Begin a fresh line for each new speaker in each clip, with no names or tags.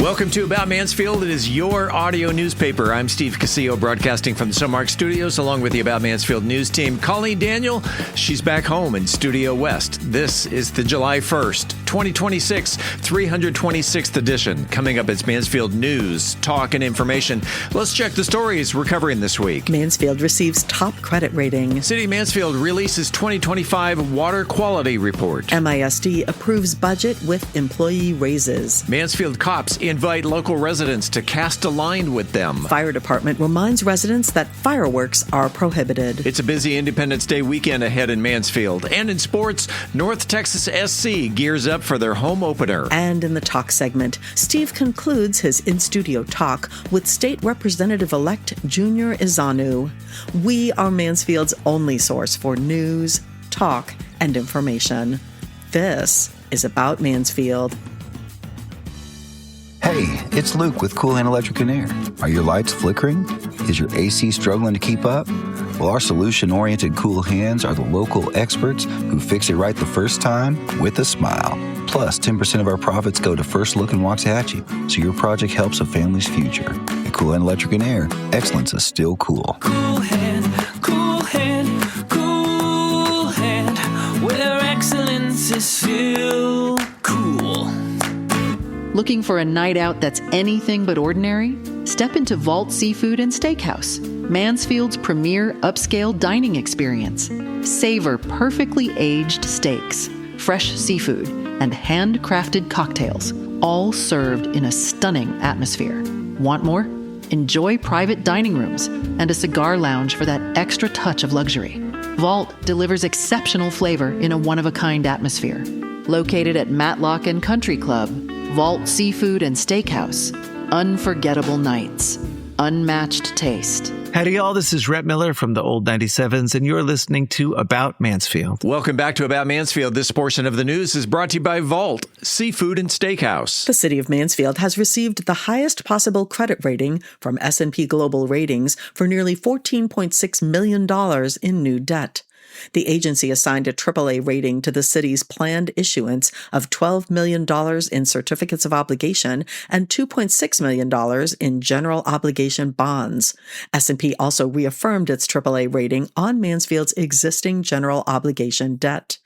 Welcome to About Mansfield. It is your audio newspaper. I'm Steve Casillo, broadcasting from the Sunmark Studios, along with the About Mansfield news team. Colleen Daniel, she's back home in Studio West. This is the July 1st, 2026, 326th edition. Coming up, it's Mansfield news, talk, and information. Let's check the stories we're covering this week.
Mansfield receives top credit rating.
City of Mansfield releases 2025 water quality report.
MISD approves budget with employee raises.
Mansfield cops invite local residents to cast a line with them.
Fire department reminds residents that fireworks are prohibited.
It's a busy Independence Day weekend ahead in Mansfield. And in sports, North Texas SC gears up for their home opener.
And in the talk segment, Steve concludes his in-studio talk with State Representative-elect Junior Ezeonu. We are Mansfield's only source for news, talk, and information. This is About Mansfield.
Hey, it's Luke with Cool Hand Electric and Air. Are your lights flickering? Is your AC struggling to keep up? Well, our solution-oriented Cool Hands are the local experts who fix it right the first time with a smile. Plus, 10% of our profits go to First Look in Waxahachie, so your project helps a family's future. At Cool Hand Electric and Air, excellence is still cool.
Cool Hand, Cool Hand, Cool Hand, where excellence is still cool.
Looking for a night out that's anything but ordinary? Step into Vault Seafood and Steakhouse, Mansfield's premier upscale dining experience. Savor perfectly aged steaks, fresh seafood, and handcrafted cocktails, all served in a stunning atmosphere. Want more? Enjoy private dining rooms and a cigar lounge for that extra touch of luxury. Vault delivers exceptional flavor in a one-of-a-kind atmosphere. Located at Matlock and Country Club, Vault Seafood and Steakhouse. Unforgettable nights. Unmatched taste.
Howdy, y'all. This is Rhett Miller from the Old 97s, and you're listening to About Mansfield.
Welcome back to About Mansfield. This portion of the news is brought to you by Vault Seafood and Steakhouse.
The City of Mansfield has received the highest possible credit rating from S&P Global Ratings for nearly $14.6 million in new debt. The agency assigned a AAA rating to the city's planned issuance of $12 million in certificates of obligation and $2.6 million in general obligation bonds. S&P also reaffirmed its AAA rating on Mansfield's existing general obligation debt.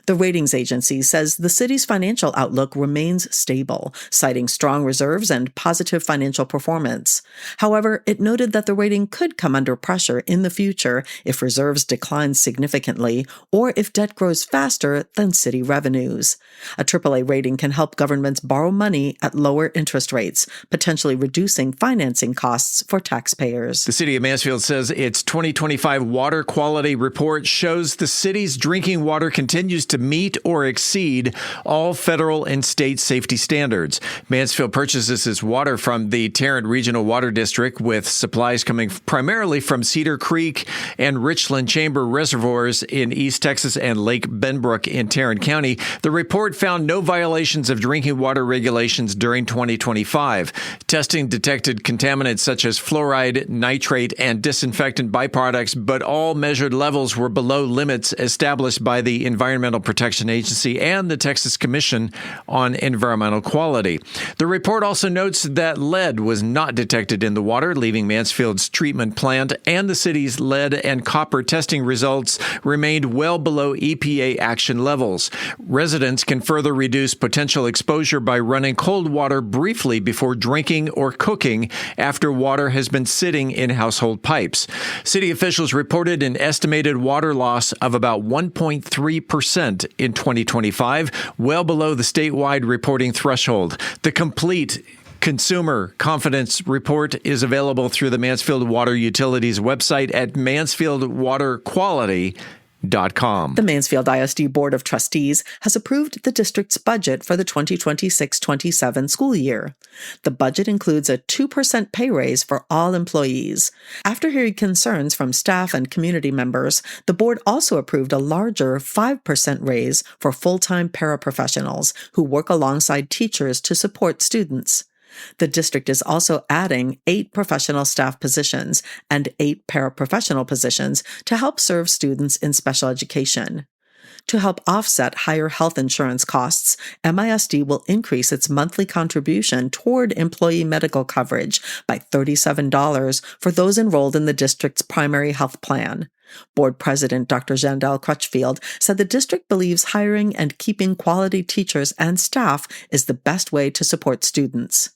The ratings agency says the city's financial outlook remains stable, citing strong reserves and positive financial performance. However, it noted that the rating could come under pressure in the future if reserves decline significantly or if debt grows faster than city revenues. A AAA rating can help governments borrow money at lower interest rates, potentially reducing financing costs for taxpayers.
The City of Mansfield says its 2025 water quality report shows the city's drinking water continues to meet or exceed all federal and state safety standards. Mansfield purchases its water from the Tarrant Regional Water District, with supplies coming primarily from Cedar Creek and Richland Chamber reservoirs in East Texas and Lake Benbrook in Tarrant County. The report found no violations of drinking water regulations during 2025. Testing detected contaminants such as fluoride, nitrate, and disinfectant byproducts, but all measured levels were below limits established by the Environmental Protection Agency and the Texas Commission on Environmental Quality. The report also notes that lead was not detected in the water, leaving Mansfield's treatment plant, and the city's lead and copper testing results remained well below EPA action levels. Residents can further reduce potential exposure by running cold water briefly before drinking or cooking after water has been sitting in household pipes. City officials reported an estimated water loss of about 1.3% in 2025, well below the statewide reporting threshold. The complete Consumer Confidence Report is available through the Mansfield Water Utilities website at mansfieldwaterquality.com.
The Mansfield ISD Board of Trustees has approved the district's budget for the 2026-27 school year. The budget includes a 2% pay raise for all employees. After hearing concerns from staff and community members, the board also approved a larger 5% raise for full-time paraprofessionals who work alongside teachers to support students. The district is also adding 8 professional staff positions and 8 paraprofessional positions to help serve students in special education. To help offset higher health insurance costs, MISD will increase its monthly contribution toward employee medical coverage by $37 for those enrolled in the district's primary health plan. Board President Dr. Jandel Crutchfield said the district believes hiring and keeping quality teachers and staff is the best way to support students.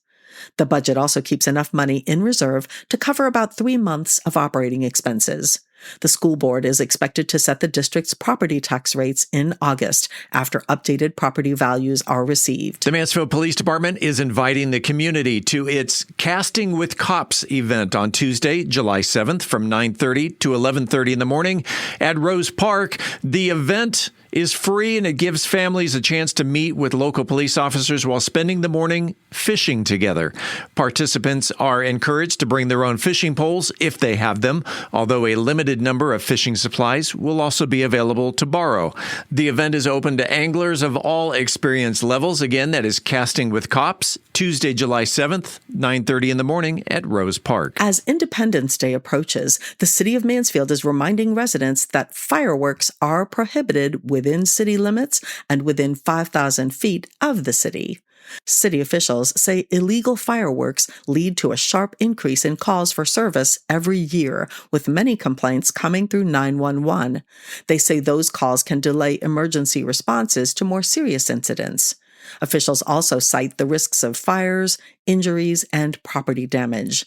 The budget also keeps enough money in reserve to cover about 3 months of operating expenses. The school board is expected to set the district's property tax rates in August after updated property values are received.
The Mansfield Police Department is inviting the community to its Casting with Cops event on Tuesday, July 7th from 9:30 to 11:30 in the morning at Rose Park. The event is free and it gives families a chance to meet with local police officers while spending the morning fishing together. Participants are encouraged to bring their own fishing poles if they have them, although a limited number of fishing supplies will also be available to borrow. The event is open to anglers of all experience levels. Again, that is Casting with Cops, Tuesday, July 7th, 9:30 in the morning at Rose Park.
As Independence Day approaches, the city of Mansfield is reminding residents that fireworks are prohibited within city limits and within 5,000 feet of the city. City officials say illegal fireworks lead to a sharp increase in calls for service every year, with many complaints coming through 911. They say those calls can delay emergency responses to more serious incidents. Officials also cite the risks of fires, injuries, and property damage.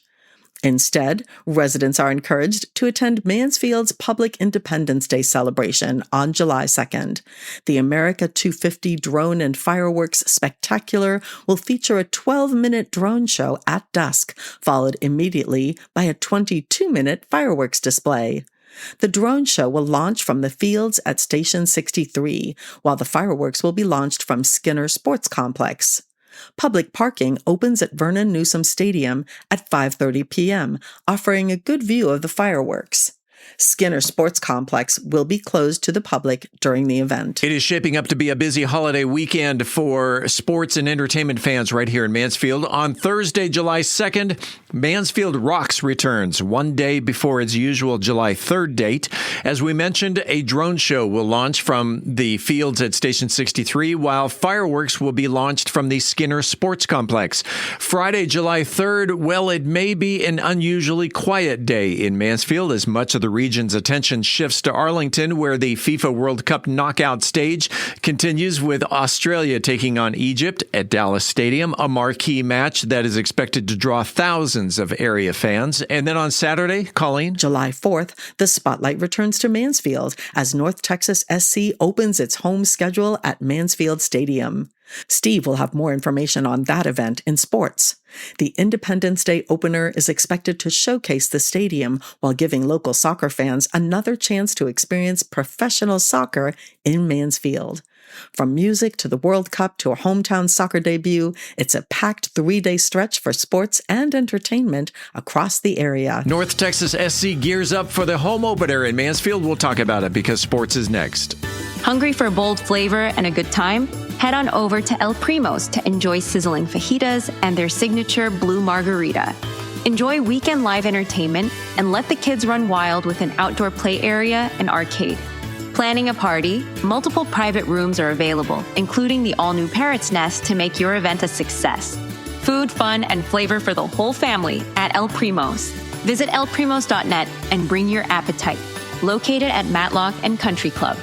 Instead, residents are encouraged to attend Mansfield's public Independence Day celebration on July 2nd. The America 250 Drone and Fireworks Spectacular will feature a 12-minute drone show at dusk, followed immediately by a 22-minute fireworks display. The drone show will launch from the fields at Station 63, while the fireworks will be launched from Skinner Sports Complex. Public parking opens at Vernon Newsom Stadium at 5:30 p.m., offering a good view of the fireworks. Skinner Sports Complex will be closed to the public during the event.
It is shaping up to be a busy holiday weekend for sports and entertainment fans right here in Mansfield. On Thursday, July 2nd, Mansfield Rocks returns 1 day before its usual July 3rd date. As we mentioned, a drone show will launch from the fields at Station 63, while fireworks will be launched from the Skinner Sports Complex. Friday, July 3rd, well, it may be an unusually quiet day in Mansfield as much of the region's attention shifts to Arlington, where the FIFA World Cup knockout stage continues with Australia taking on Egypt at Dallas Stadium, a marquee match that is expected to draw thousands of area fans. And then on Saturday, Colleen?
July 4th, the spotlight returns to Mansfield as North Texas SC opens its home schedule at Mansfield Stadium. Steve will have more information on that event in sports. The Independence Day opener is expected to showcase the stadium while giving local soccer fans another chance to experience professional soccer in Mansfield. From music to the World Cup to a hometown soccer debut, it's a packed 3-day stretch for sports and entertainment across the area.
North Texas SC gears up for the home opener in Mansfield. We'll talk about it because sports is next.
Hungry for bold flavor and a good time? Head on over to El Primo's to enjoy sizzling fajitas and their signature blue margarita. Enjoy weekend live entertainment and let the kids run wild with an outdoor play area and arcade. Planning a party? Multiple private rooms are available, including the all-new Parrot's Nest to make your event a success. Food, fun, and flavor for the whole family at El Primo's. Visit elprimos.net and bring your appetite. Located at Matlock and Country Club.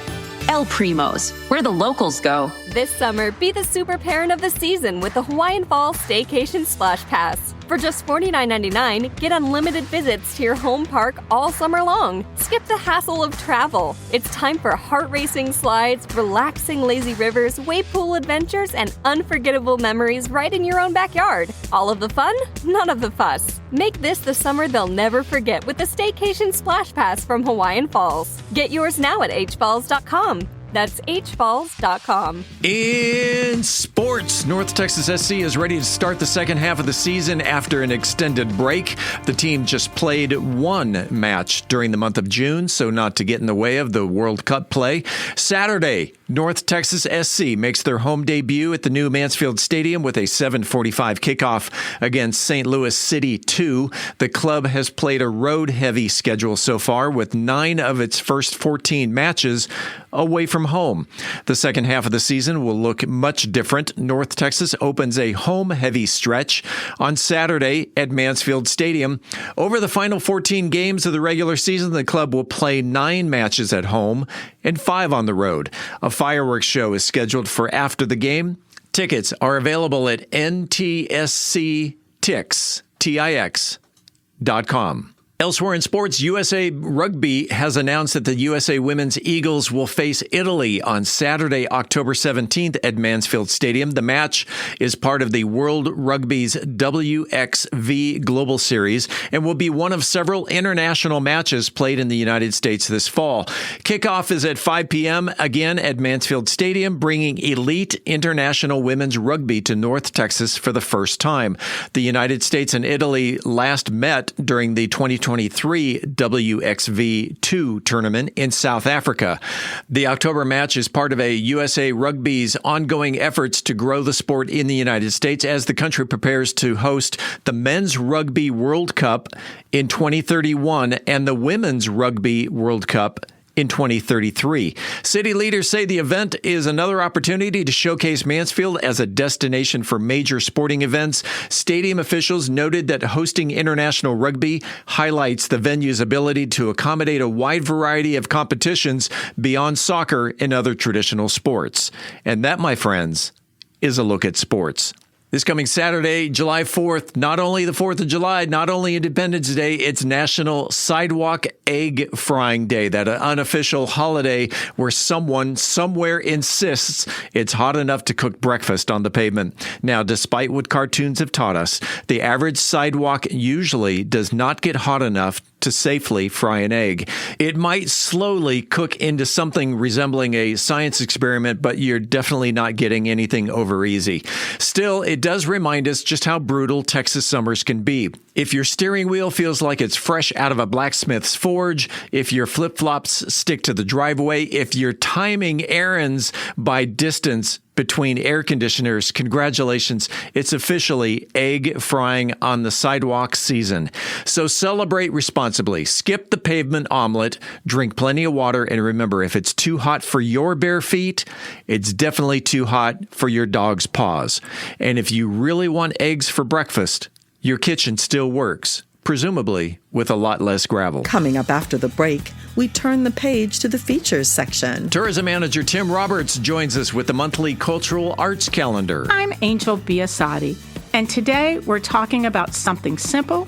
El Primo's, where the locals go.
This summer, be the super parent of the season with the Hawaiian Falls Staycation Splash Pass. For just $49.99, get unlimited visits to your home park all summer long. Skip the hassle of travel. It's time for heart-racing slides, relaxing lazy rivers, wave pool adventures, and unforgettable memories right in your own backyard. All of the fun, none of the fuss. Make this the summer they'll never forget with the Staycation Splash Pass from Hawaiian Falls. Get yours now at hfalls.com. That's hfalls.com.
In sports, North Texas SC is ready to start the second half of the season after an extended break. The team just played one match during the month of June, so not to get in the way of the World Cup play. Saturday, North Texas SC makes their home debut at the new Mansfield Stadium with a 7:45 kickoff against St. Louis City 2. The club has played a road-heavy schedule so far, with 9 of its first 14 matches away from home. The second half of the season will look much different. North Texas opens a home-heavy stretch on Saturday at Mansfield Stadium. Over the final 14 games of the regular season, the club will play 9 matches at home and 5 on the road. A fireworks show is scheduled for after the game. Tickets are available at ntsctix.com. Elsewhere in sports, USA Rugby has announced that the USA Women's Eagles will face Italy on Saturday, October 17th at Mansfield Stadium. The match is part of the World Rugby's WXV Global Series and will be one of several international matches played in the United States this fall. Kickoff is at 5 p.m. again at Mansfield Stadium, bringing elite international women's rugby to North Texas for the first time. The United States and Italy last met during the 2023 WXV2 tournament in South Africa. The October match is part of a USA Rugby's ongoing efforts to grow the sport in the United States as the country prepares to host the Men's Rugby World Cup in 2031 and the Women's Rugby World Cup in 2033. City leaders say the event is another opportunity to showcase Mansfield as a destination for major sporting events. Stadium officials noted that hosting international rugby highlights the venue's ability to accommodate a wide variety of competitions beyond soccer and other traditional sports. And that, my friends, is a look at sports. This coming Saturday, July 4th, not only the 4th of July, not only Independence Day, it's National Sidewalk Egg Frying Day, that unofficial holiday where someone somewhere insists it's hot enough to cook breakfast on the pavement. Now, despite what cartoons have taught us, the average sidewalk usually does not get hot enough to safely fry an egg. It might slowly cook into something resembling a science experiment, but you're definitely not getting anything over easy. Still, it does remind us just how brutal Texas summers can be. If your steering wheel feels like it's fresh out of a blacksmith's forge, if your flip-flops stick to the driveway, if you're timing errands by distance between air conditioners, congratulations, it's officially egg frying on the sidewalk season. So celebrate responsibly. Skip the pavement omelet, drink plenty of water, and remember, if it's too hot for your bare feet, it's definitely too hot for your dog's paws. And if you really want eggs for breakfast, your kitchen still works, presumably with a lot less gravel.
Coming up after the break, we turn the page to the features section.
Tourism manager Tim Roberts joins us with the monthly cultural arts calendar.
I'm Angel Biasatti, and today we're talking about something simple,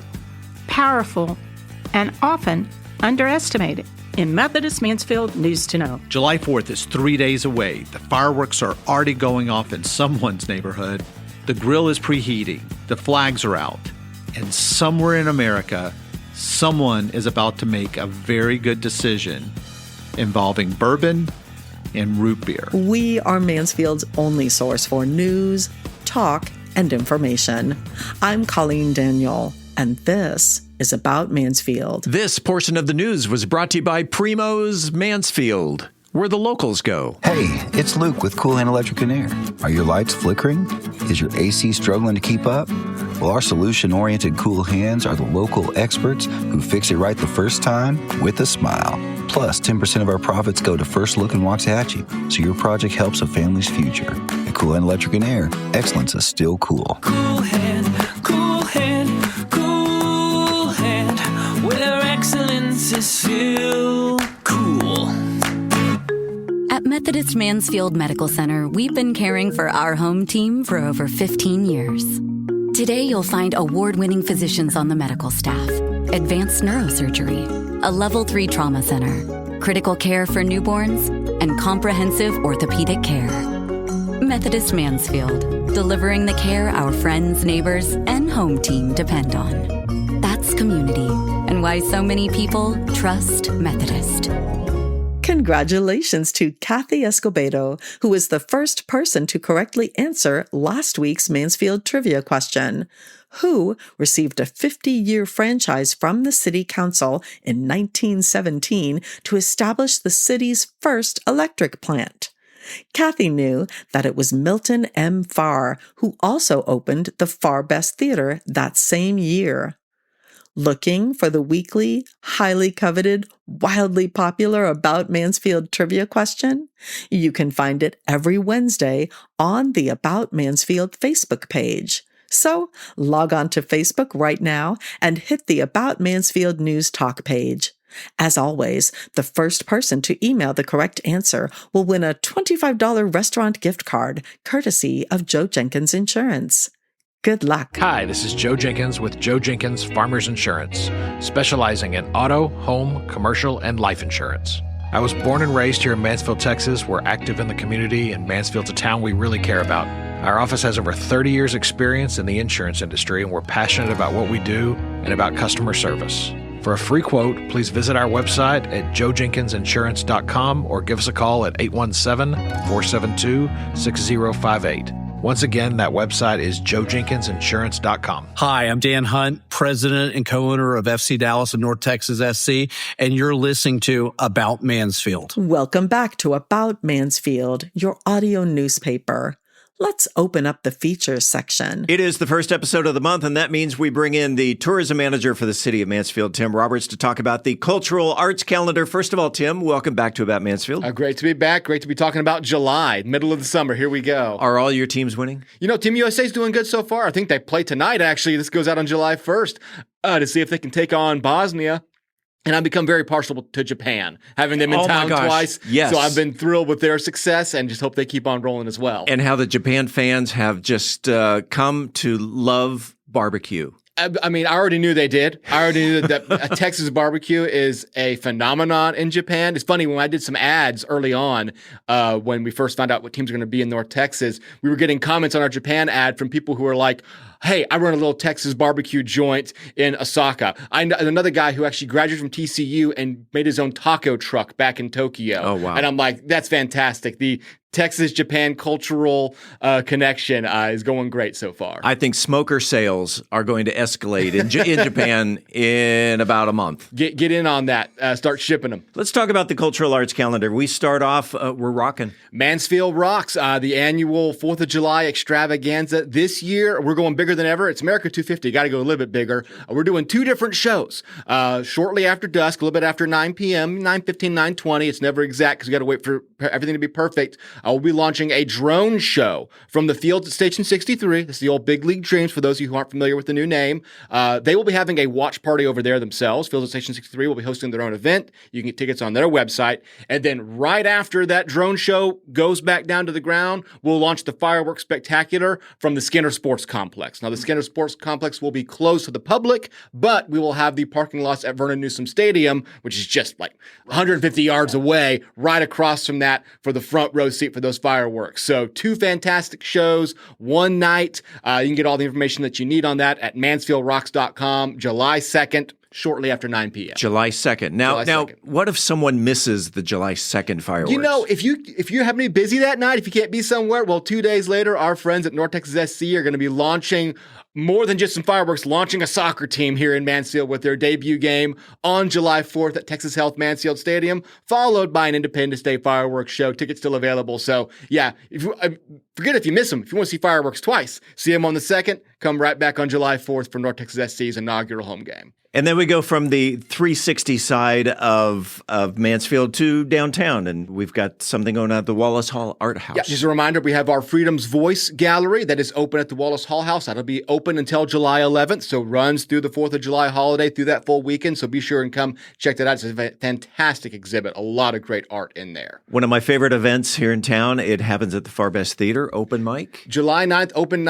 powerful, and often underestimated in Methodist Mansfield News to Know.
July 4th is 3 days away. The fireworks are already going off in someone's neighborhood. The grill is preheating. The flags are out. And somewhere in America, someone is about to make a very good decision involving bourbon and root beer.
We are Mansfield's only source for news, talk, and information. I'm Colleen Daniel, and this is About Mansfield.
This portion of the news was brought to you by Primo's Mansfield, where the locals go.
Hey, it's Luke with Cool Hand Electric and Air. Are your lights flickering? Is your AC struggling to keep up? Well, our solution-oriented cool hands are the local experts who fix it right the first time with a smile. Plus, 10% of our profits go to First Look and Waxahachie, so your project helps a family's future. At Cool Hand Electric and Air, excellence is still cool.
Cool hand, cool hand, cool hand, where excellence is still cool.
At Methodist Mansfield Medical Center, we've been caring for our home team for over 15 years. Today, you'll find award-winning physicians on the medical staff, advanced neurosurgery, a level 3 trauma center, critical care for newborns, and comprehensive orthopedic care. Methodist Mansfield, delivering the care our friends, neighbors, and home team depend on. That's community, and why so many people trust Methodist.
Congratulations to Kathy Escobedo, who was the first person to correctly answer last week's Mansfield trivia question. Who received a 50-year franchise from the City Council in 1917 to establish the city's first electric plant? Kathy knew that it was Milton M. Farr who also opened the Farr Best Theater that same year. Looking for the weekly, highly coveted, wildly popular About Mansfield trivia question? You can find it every Wednesday on the About Mansfield Facebook page. So log on to Facebook right now and hit the About Mansfield News Talk page. As always, the first person to email the correct answer will win a $25 restaurant gift card, courtesy of Joe Jenkins Insurance. Good luck.
Hi, this is Joe Jenkins with Joe Jenkins Farmers Insurance, specializing in auto, home, commercial, and life insurance. I was born and raised here in Mansfield, Texas. We're active in the community, and Mansfield's a town we really care about. Our office has over 30 years' experience in the insurance industry, and we're passionate about what we do and about customer service. For a free quote, please visit our website at joejenkinsinsurance.com or give us a call at 817-472-6058. Once again, that website is joejenkinsinsurance.com.
Hi, I'm Dan Hunt, president and co-owner of FC Dallas and North Texas SC, and you're listening to About Mansfield.
Welcome back to About Mansfield, your audio newspaper. Let's open up the features section.
It is the first episode of the month, and that means we bring in the tourism manager for the city of Mansfield, Tim Roberts, to talk about the cultural arts calendar. First of all, Tim, welcome back to About Mansfield.
Great to be back. Great to be talking about July, middle of the summer. Here we go.
Are all your teams winning?
You know, Team USA is doing good so far. I think they play tonight, actually. This goes out on July 1st to see if they can take on Bosnia. And I've become very partial to Japan, having them in town twice.
Yes.
So I've been thrilled with their success and just hope they keep on rolling as well.
And how the Japan fans have just come to love barbecue.
I mean, I already knew they did. I already knew that Texas barbecue is a phenomenon in Japan. It's funny, when I did some ads early on, when we first found out what teams are going to be in North Texas, we were getting comments on our Japan ad from people who were like, hey, I run a little Texas barbecue joint in Osaka. I know another guy who actually graduated from TCU and made his own taco truck back in Tokyo.
Oh, wow.
And I'm like, that's fantastic. The Texas-Japan cultural connection is going great so far.
I think smoker sales are going to escalate in Japan in about a month.
Get in on that. Start shipping them.
Let's talk about the cultural arts calendar. We start off, we're rocking.
Mansfield Rocks, the annual 4th of July extravaganza. This year, we're going bigger than ever. It's America 250. Got to go a little bit bigger. We're doing 2 different shows. Shortly after dusk, a little bit after 9 p.m., 9:15, 9:20. It's never exact because we got to wait for everything to be perfect. We'll be launching a drone show from the fields at Station 63. This is the old Big League Dreams for those of you who aren't familiar with the new name. They will be having a watch party over there themselves. Fields at Station 63 will be hosting their own event. You can get tickets on their website. And then right after that drone show goes back down to the ground, we'll launch the fireworks spectacular from the Skinner Sports Complex. Now, the Skinner Sports Complex will be closed to the public, but we will have the parking lots at Vernon Newsom Stadium, which is just like 150 yards away, right across from that for the front row seat for those fireworks. So 2 fantastic shows, one night. You can get all the information that you need on that at mansfieldrocks.com, July 2nd, shortly after 9 p.m.
July 2nd. Now, what if someone misses the July 2nd fireworks?
You know, if you happen to be busy that night, if you can't be somewhere, well, 2 days later, our friends at North Texas SC are going to be launching more than just some fireworks, launching a soccer team here in Mansfield with their debut game on July 4th at Texas Health Mansfield Stadium, followed by an Independence Day fireworks show. Tickets still available. So, yeah, forget if you miss them. If you want to see fireworks twice, see them on the 2nd, come right back on July 4th for North Texas SC's inaugural home game.
And then we go from the 360 side of Mansfield to downtown, and we've got something going on at the Wallace Hall Art House.
Yeah, just a reminder, we have our Freedom's Voice Gallery that is open at the Wallace Hall House. That'll be open until July 11th, so runs through the 4th of July holiday, through that full weekend, so be sure and come check that out. It's a fantastic exhibit, a lot of great art in there.
One of my favorite events here in town, it happens at the Farr Best Theater, open mic.
July 9th, open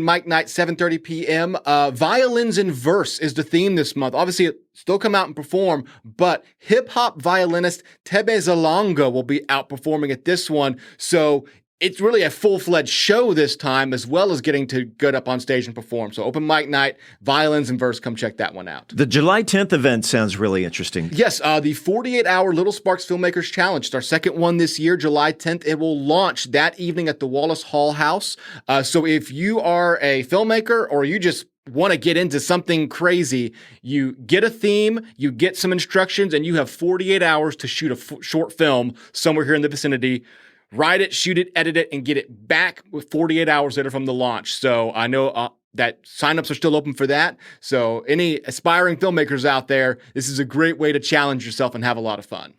mic night, 7:30 p.m. Violins in Verse is the theme this month. Obviously, still come out and perform, but hip-hop violinist Tebe Zalonga will be out performing at this one. So it's really a full-fledged show this time, as well as getting to get up on stage and perform. So open mic night, Violins in Verse, come check that one out.
The July 10th event sounds really interesting.
Yes, the 48-hour Little Sparks Filmmakers Challenge. It's our second one this year, July 10th. It will launch that evening at the Wallace Hall House. So if you are a filmmaker or you just want to get into something crazy, you get a theme, you get some instructions, and you have 48 hours to shoot a short film somewhere here in the vicinity. write it, shoot it, edit it, and get it back with 48 hours later from the launch. So I know that signups are still open for that. So any aspiring filmmakers out there, this is a great way to challenge yourself and have a lot of fun.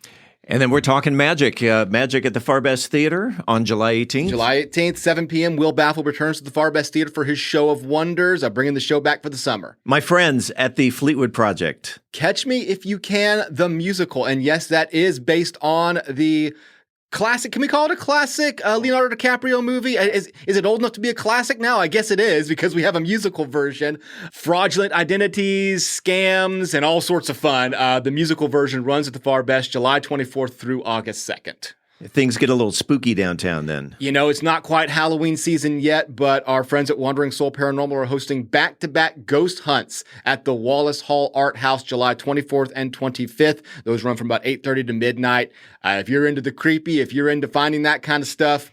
And then we're talking Magic. Magic at the Far Best Theater on July 18th.
July 18th, 7 p.m. Will Baffle returns to the Far Best Theater for his Show of Wonders, bringing the show back for the summer.
My Friends at the Fleetwood Project.
Catch Me If You Can, the musical. And yes, that is based on the classic. Can we call it a classic Leonardo DiCaprio movie? Is it old enough to be a classic now? I guess it is, because we have a musical version. Fraudulent identities, scams, and all sorts of fun. The musical version runs at the Far Best July 24th through August 2nd.
Things get a little spooky downtown then.
You know, it's not quite Halloween season yet, but our friends at Wandering Soul Paranormal are hosting back-to-back ghost hunts at the Wallace Hall Art House July 24th and 25th. Those run from about 8:30 to midnight. If you're into the creepy, if you're into finding that kind of stuff,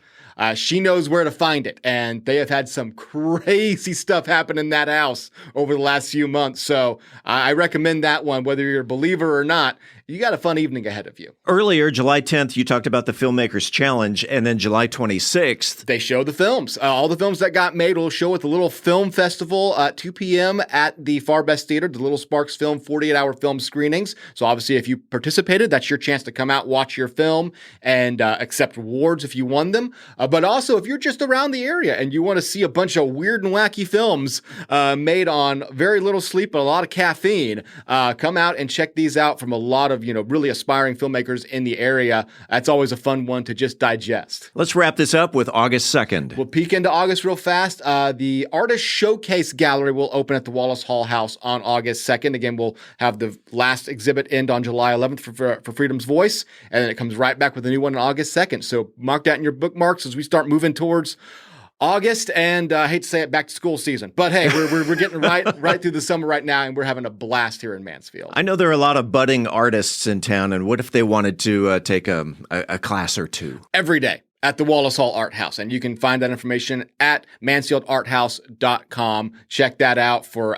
she knows where to find it. And they have had some crazy stuff happen in that house over the last few months. So I recommend that one, whether you're a believer or not. You got a fun evening ahead of you.
Earlier, July 10th, you talked about the Filmmakers Challenge, and then July 26th.
They show the films. All the films that got made will show at the Little Film Festival at 2 p.m. at the Far Best Theater, the Little Sparks Film 48-hour film screenings. So obviously, if you participated, that's your chance to come out, watch your film, and accept rewards if you won them. But also, if you're just around the area and you want to see a bunch of weird and wacky films made on very little sleep and a lot of caffeine, come out and check these out from a lot of really aspiring filmmakers in the area. That's always a fun one to just digest.
Let's wrap this up with August 2nd.
We'll peek into August real fast. The Artist Showcase Gallery will open at the Wallace Hall House on August 2nd. Again, we'll have the last exhibit end on July 11th for Freedom's Voice, and then it comes right back with a new one on August 2nd. So mark that in your bookmarks as we start moving towards August, and I hate to say it, back to school season. But hey, we're getting right through the summer right now, and we're having a blast here in Mansfield.
I know there are a lot of budding artists in town, and what if they wanted to take a class or two?
Every day at the Wallace Hall Art House, and you can find that information at MansfieldArtHouse.com. Check that out for,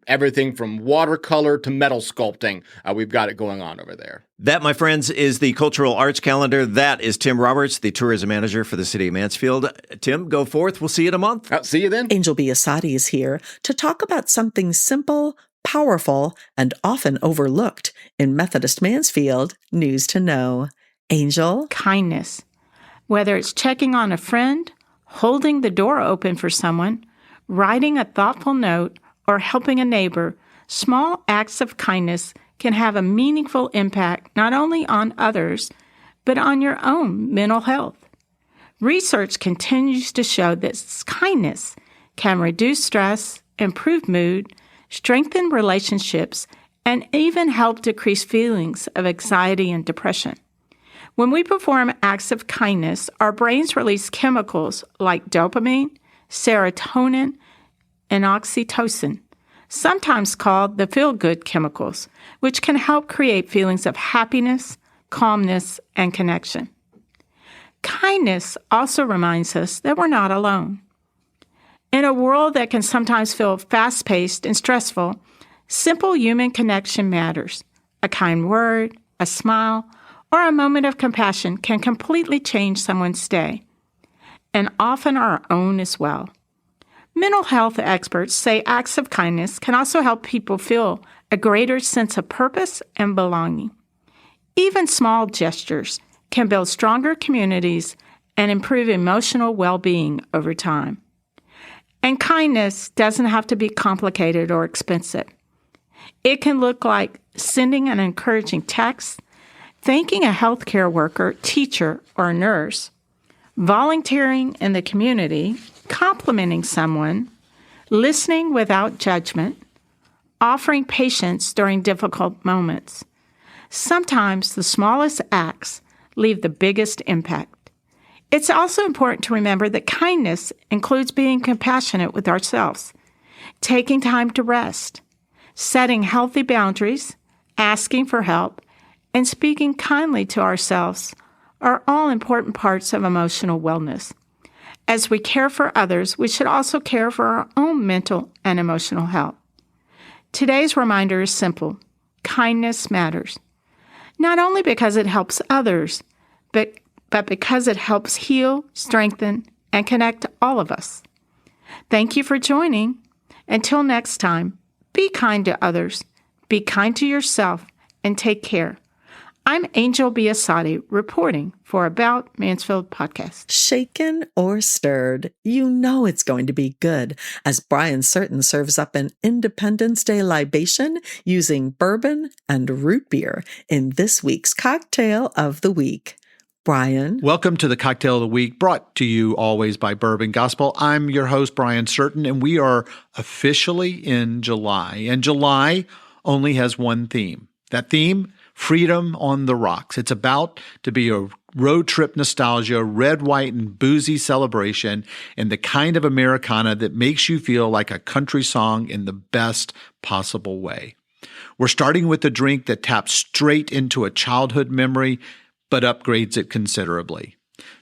everything from watercolor to metal sculpting. We've got it going on over there.
That, my friends, is the Cultural Arts Calendar. That is Tim Roberts, the tourism manager for the city of Mansfield. Tim, go forth. We'll see you in a month.
See you then.
Angel Biasatti is here to talk about something simple, powerful, and often overlooked in Methodist Mansfield news to know. Angel?
Kindness. Whether it's checking on a friend, holding the door open for someone, writing a thoughtful note, or helping a neighbor, small acts of kindness can have a meaningful impact not only on others, but on your own mental health. Research continues to show that kindness can reduce stress, improve mood, strengthen relationships, and even help decrease feelings of anxiety and depression. When we perform acts of kindness, our brains release chemicals like dopamine, serotonin, and oxytocin, sometimes called the feel-good chemicals, which can help create feelings of happiness, calmness, and connection. Kindness also reminds us that we're not alone. In a world that can sometimes feel fast-paced and stressful, simple human connection matters. A kind word, a smile, or a moment of compassion can completely change someone's day, and often our own as well. Mental health experts say acts of kindness can also help people feel a greater sense of purpose and belonging. Even small gestures can build stronger communities and improve emotional well-being over time. And kindness doesn't have to be complicated or expensive. It can look like sending an encouraging text, thanking a healthcare worker, teacher, or nurse, volunteering in the community, complimenting someone, listening without judgment, offering patience during difficult moments. Sometimes the smallest acts leave the biggest impact. It's also important to remember that kindness includes being compassionate with ourselves, taking time to rest, setting healthy boundaries, asking for help, and speaking kindly to ourselves are all important parts of emotional wellness. As we care for others, we should also care for our own mental and emotional health. Today's reminder is simple. Kindness matters. Not only because it helps others, but but because it helps heal, strengthen, and connect all of us. Thank you for joining. Until next time, be kind to others, be kind to yourself, and take care. I'm Angel Biasatti reporting for About Mansfield podcast.
Shaken or stirred, you know it's going to be good as Brian Certain serves up an Independence Day libation using bourbon and root beer in this week's Cocktail of the Week. Brian.
Welcome to the Cocktail of the Week, brought to you always by Bourbon Gospel. I'm your host, Brian Certain, and we are officially in July. And July only has one theme. That theme, freedom on the rocks. It's about to be a road trip nostalgia, red, white, and boozy celebration, and the kind of Americana that makes you feel like a country song in the best possible way. We're starting with a drink that taps straight into a childhood memory, but upgrades it considerably.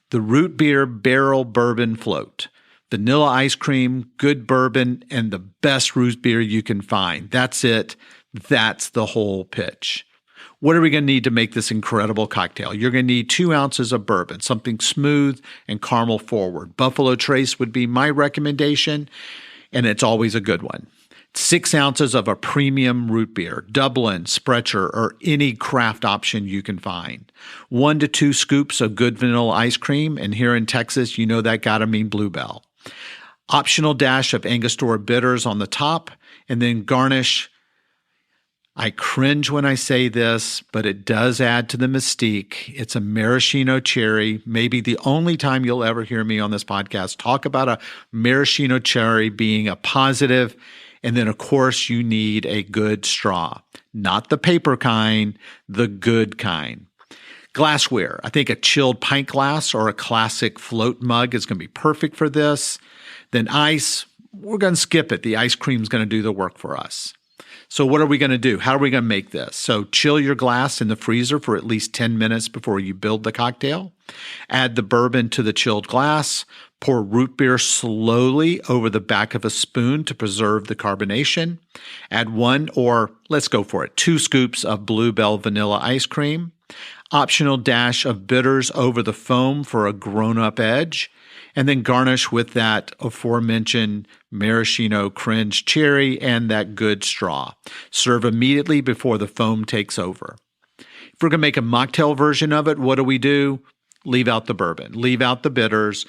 The root beer barrel bourbon float. Vanilla ice cream, good bourbon, and the best root beer you can find. That's it. That's the whole pitch. What are we going to need to make this incredible cocktail? You're going to need 2 ounces of bourbon, something smooth and caramel forward. Buffalo Trace would be my recommendation, and it's always a good one. 6 ounces of a premium root beer, Dublin, Sprecher, or any craft option you can find. 1 to 2 scoops of good vanilla ice cream, and here in Texas, you know that gotta mean Bluebell. Optional dash of Angostura bitters on the top, and then garnish. I cringe when I say this, but it does add to the mystique. It's a maraschino cherry, maybe the only time you'll ever hear me on this podcast talk about a maraschino cherry being a positive. And then, of course, you need a good straw, not the paper kind, the good kind. Glassware. I think a chilled pint glass or a classic float mug is going to be perfect for this. Then ice, we're going to skip it. The ice cream is going to do the work for us. So what are we going to do? How are we going to make this? So chill your glass in the freezer for at least 10 minutes before you build the cocktail. Add the bourbon to the chilled glass. Pour root beer slowly over the back of a spoon to preserve the carbonation. Add 1 or, let's go for it, 2 scoops of Bluebell vanilla ice cream. Optional dash of bitters over the foam for a grown-up edge. And then garnish with that aforementioned maraschino cringe cherry and that good straw. Serve immediately before the foam takes over. If we're going to make a mocktail version of it, what do? Leave out the bourbon. Leave out the bitters.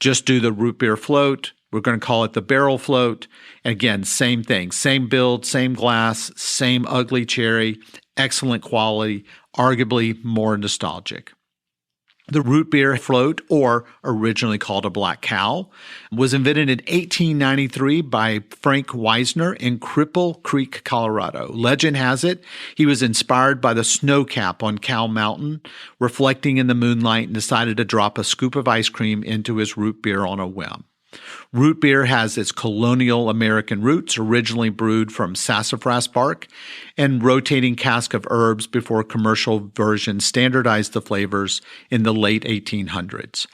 Just do the root beer float. We're going to call it the barrel float. Again, same thing. Same build, same glass, same ugly cherry, excellent quality, arguably more nostalgic. The root beer float, or originally called a Black Cow, was invented in 1893 by Frank Weisner in Cripple Creek, Colorado. Legend has it he was inspired by the snow cap on Cow Mountain, reflecting in the moonlight, and decided to drop a scoop of ice cream into his root beer on a whim. Root beer has its colonial American roots, originally brewed from sassafras bark and rotating cask of herbs before commercial versions standardized the flavors in the late 1800s.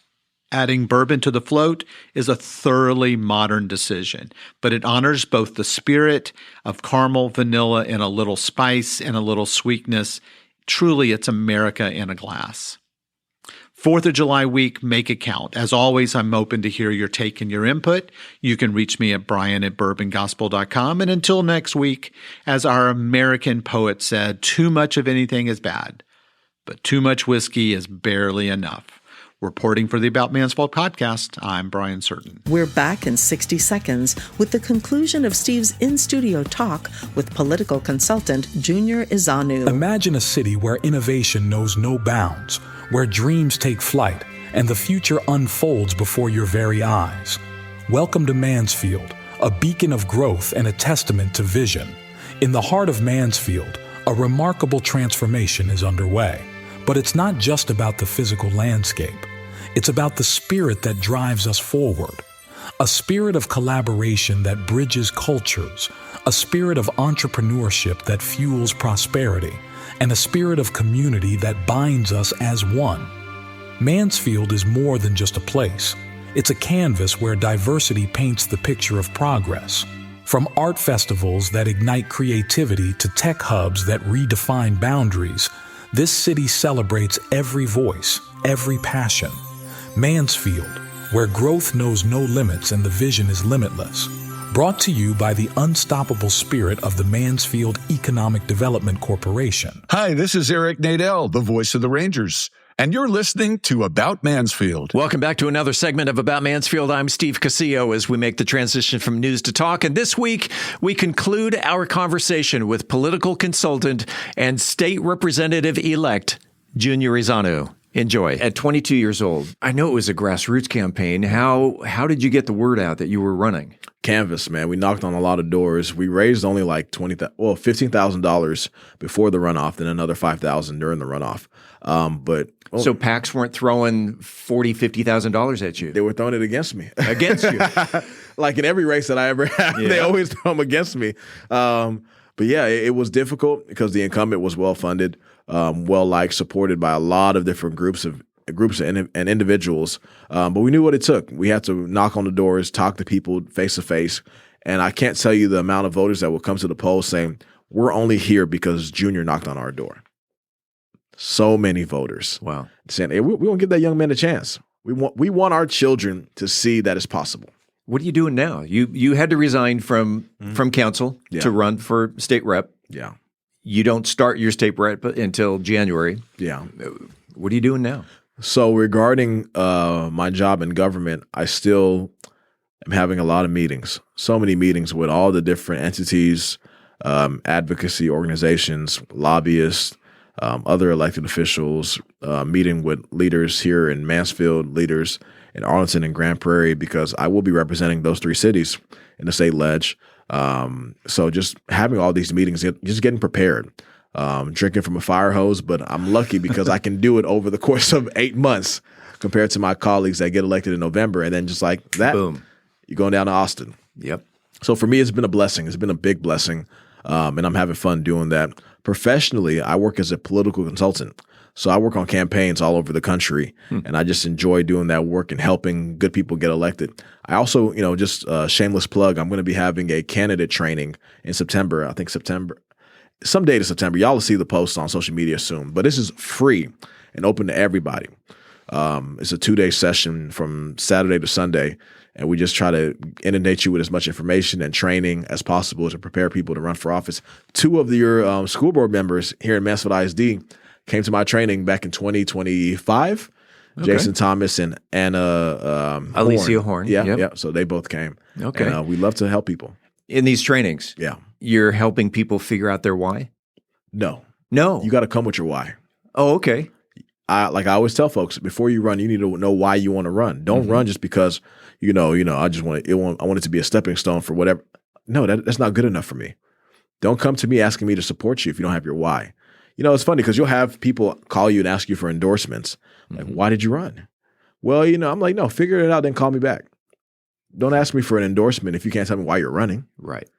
Adding bourbon to the float is a thoroughly modern decision, but it honors both the spirit of caramel, vanilla, and a little spice and a little sweetness. Truly, it's America in a glass. 4th of July week, make it count. As always, I'm open to hear your take and your input. You can reach me at brian@bourbongospel.com. And until next week, as our American poet said, too much of anything is bad, but too much whiskey is barely enough. Reporting for the About Mansfield podcast, I'm Brian Certain.
We're back in 60 seconds with the conclusion of Steve's in-studio talk with political consultant Junior Ezeonu.
Imagine a city where innovation knows no bounds, where dreams take flight, and the future unfolds before your very eyes. Welcome to Mansfield, a beacon of growth and a testament to vision. In the heart of Mansfield, a remarkable transformation is underway. But it's not just about the physical landscape. It's about the spirit that drives us forward. A spirit of collaboration that bridges cultures, a spirit of entrepreneurship that fuels prosperity, and a spirit of community that binds us as one. Mansfield is more than just a place. It's a canvas where diversity paints the picture of progress. From art festivals that ignite creativity to tech hubs that redefine boundaries, this city celebrates every voice, every passion. Mansfield, where growth knows no limits and the vision is limitless. Brought to you by the unstoppable spirit of the Mansfield Economic Development Corporation.
Hi, this is Eric Nadel, the voice of the Rangers, and you're listening to About Mansfield.
Welcome back to another segment of About Mansfield. I'm Steve Casillo as we make the transition from news to talk. And this week, we conclude our conversation with political consultant and State Representative-elect Junior Ezeonu. Enjoy. At 22 years old, I know it was a grassroots campaign. How did you get the word out that you were running?
Canvas, man. We knocked on a lot of doors. We raised only like $15,000 before the runoff, then another $5,000 during the runoff.
So PACs weren't throwing $40,000, $50,000 at you.
They were throwing it against me.
Against you.
Like in every race that I ever had, They always throw them against me. But yeah, it was difficult because the incumbent was well-funded, well-liked, supported by a lot of different groups and individuals. But we knew what it took. We had to knock on the doors, talk to people face-to-face. And I can't tell you the amount of voters that will come to the polls saying, we're only here because Junior knocked on our door. So many voters.
Wow.
Saying, hey, we won't give that young man a chance. We want our children to see that it's possible.
What are you doing now? You had to resign from council to run for state rep.
Yeah.
You don't start your state rep until January.
Yeah.
What are you doing now?
So regarding my job in government, I still am having a lot of meetings. So many meetings with all the different entities, advocacy organizations, lobbyists, other elected officials, meeting with leaders here in Mansfield, leaders in Arlington and Grand Prairie, because I will be representing those three cities in the state ledge. So just having all these meetings, just getting prepared, drinking from a fire hose, but I'm lucky because I can do it over the course of 8 months compared to my colleagues that get elected in November. And then just like that, boom, you're going down to Austin.
Yep.
So for me, it's been a blessing. It's been a big blessing. And I'm having fun doing that. Professionally, I work as a political consultant. So I work on campaigns all over the country, and I just enjoy doing that work and helping good people get elected. I also, just a shameless plug, I'm going to be having a candidate training in September. I think some date in September. Y'all will see the posts on social media soon. But this is free and open to everybody. It's a 2-day session from Saturday to Sunday, and we just try to inundate you with as much information and training as possible to prepare people to run for office. 2 of your school board members here in Mansfield ISD came to my training back in 2025. Okay. Jason Thomas and Anna
Alicia Horn.
Yeah. So they both came.
Okay.
And we love to help people.
In these trainings, you're helping people figure out their why?
No.
You
got to come with your why.
Oh, okay.
I always tell folks, before you run, you need to know why you want to run. Don't run just because, I just want it to be a stepping stone for whatever. No, that's not good enough for me. Don't come to me asking me to support you if you don't have your why. It's funny because you'll have people call you and ask you for endorsements. Like, why did you run? Well, I'm like, no, figure it out, then call me back. Don't ask me for an endorsement if you can't tell me why you're running.
Right.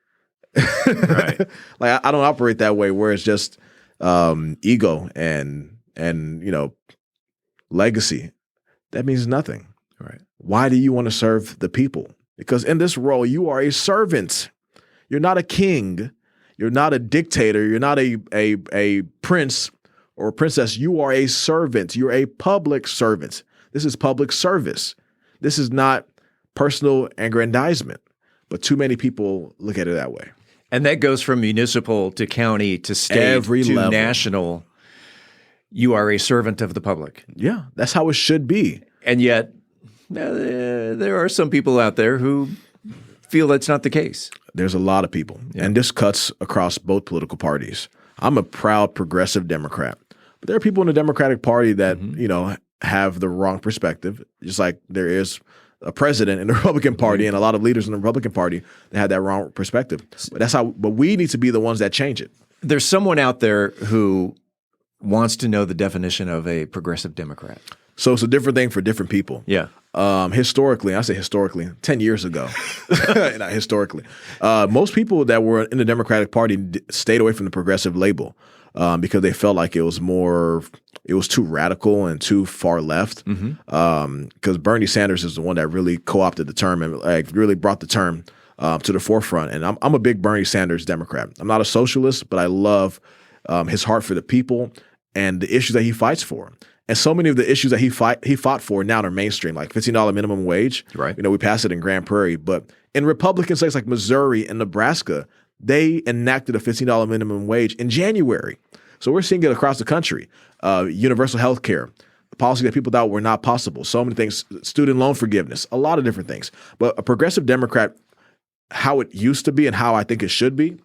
Right. Like, I don't operate that way where it's just ego and legacy. That means nothing.
Right.
Why do you want to serve the people? Because in this role, you are a servant. You're not a king. You're not a dictator. You're not a prince or a princess. You are a servant. You're a public servant. This is public service. This is not personal aggrandizement. But too many people look at it that way.
And that goes from municipal to county to state
Every
to
level.
National. You are a servant of the public.
Yeah, that's how it should be.
And yet, there are some people out there who feel that's not the case.
There's a lot of people. Yeah. And this cuts across both political parties. I'm a proud progressive Democrat. But there are people in the Democratic Party that, have the wrong perspective, just like there is a president in the Republican Party and a lot of leaders in the Republican Party that had that wrong perspective. But we need to be the ones that change it.
There's someone out there who wants to know the definition of a progressive Democrat.
So it's a different thing for different people.
Yeah.
Historically, I say historically, 10 years ago, not historically, most people that were in the Democratic Party stayed away from the progressive label because they felt like it was too radical and too far left. Because Bernie Sanders is the one that really co-opted the term and really brought the term to the forefront. And I'm a big Bernie Sanders Democrat. I'm not a socialist, but I love his heart for the people and the issues that he fights for. And so many of the issues that he fought for now are mainstream, like $15 minimum wage.
Right.
We passed it in Grand Prairie. But in Republican states like Missouri and Nebraska, they enacted a $15 minimum wage in January. So we're seeing it across the country. Universal health care, policy that people thought were not possible. So many things, student loan forgiveness, a lot of different things. But a progressive Democrat, how it used to be and how I think it should be,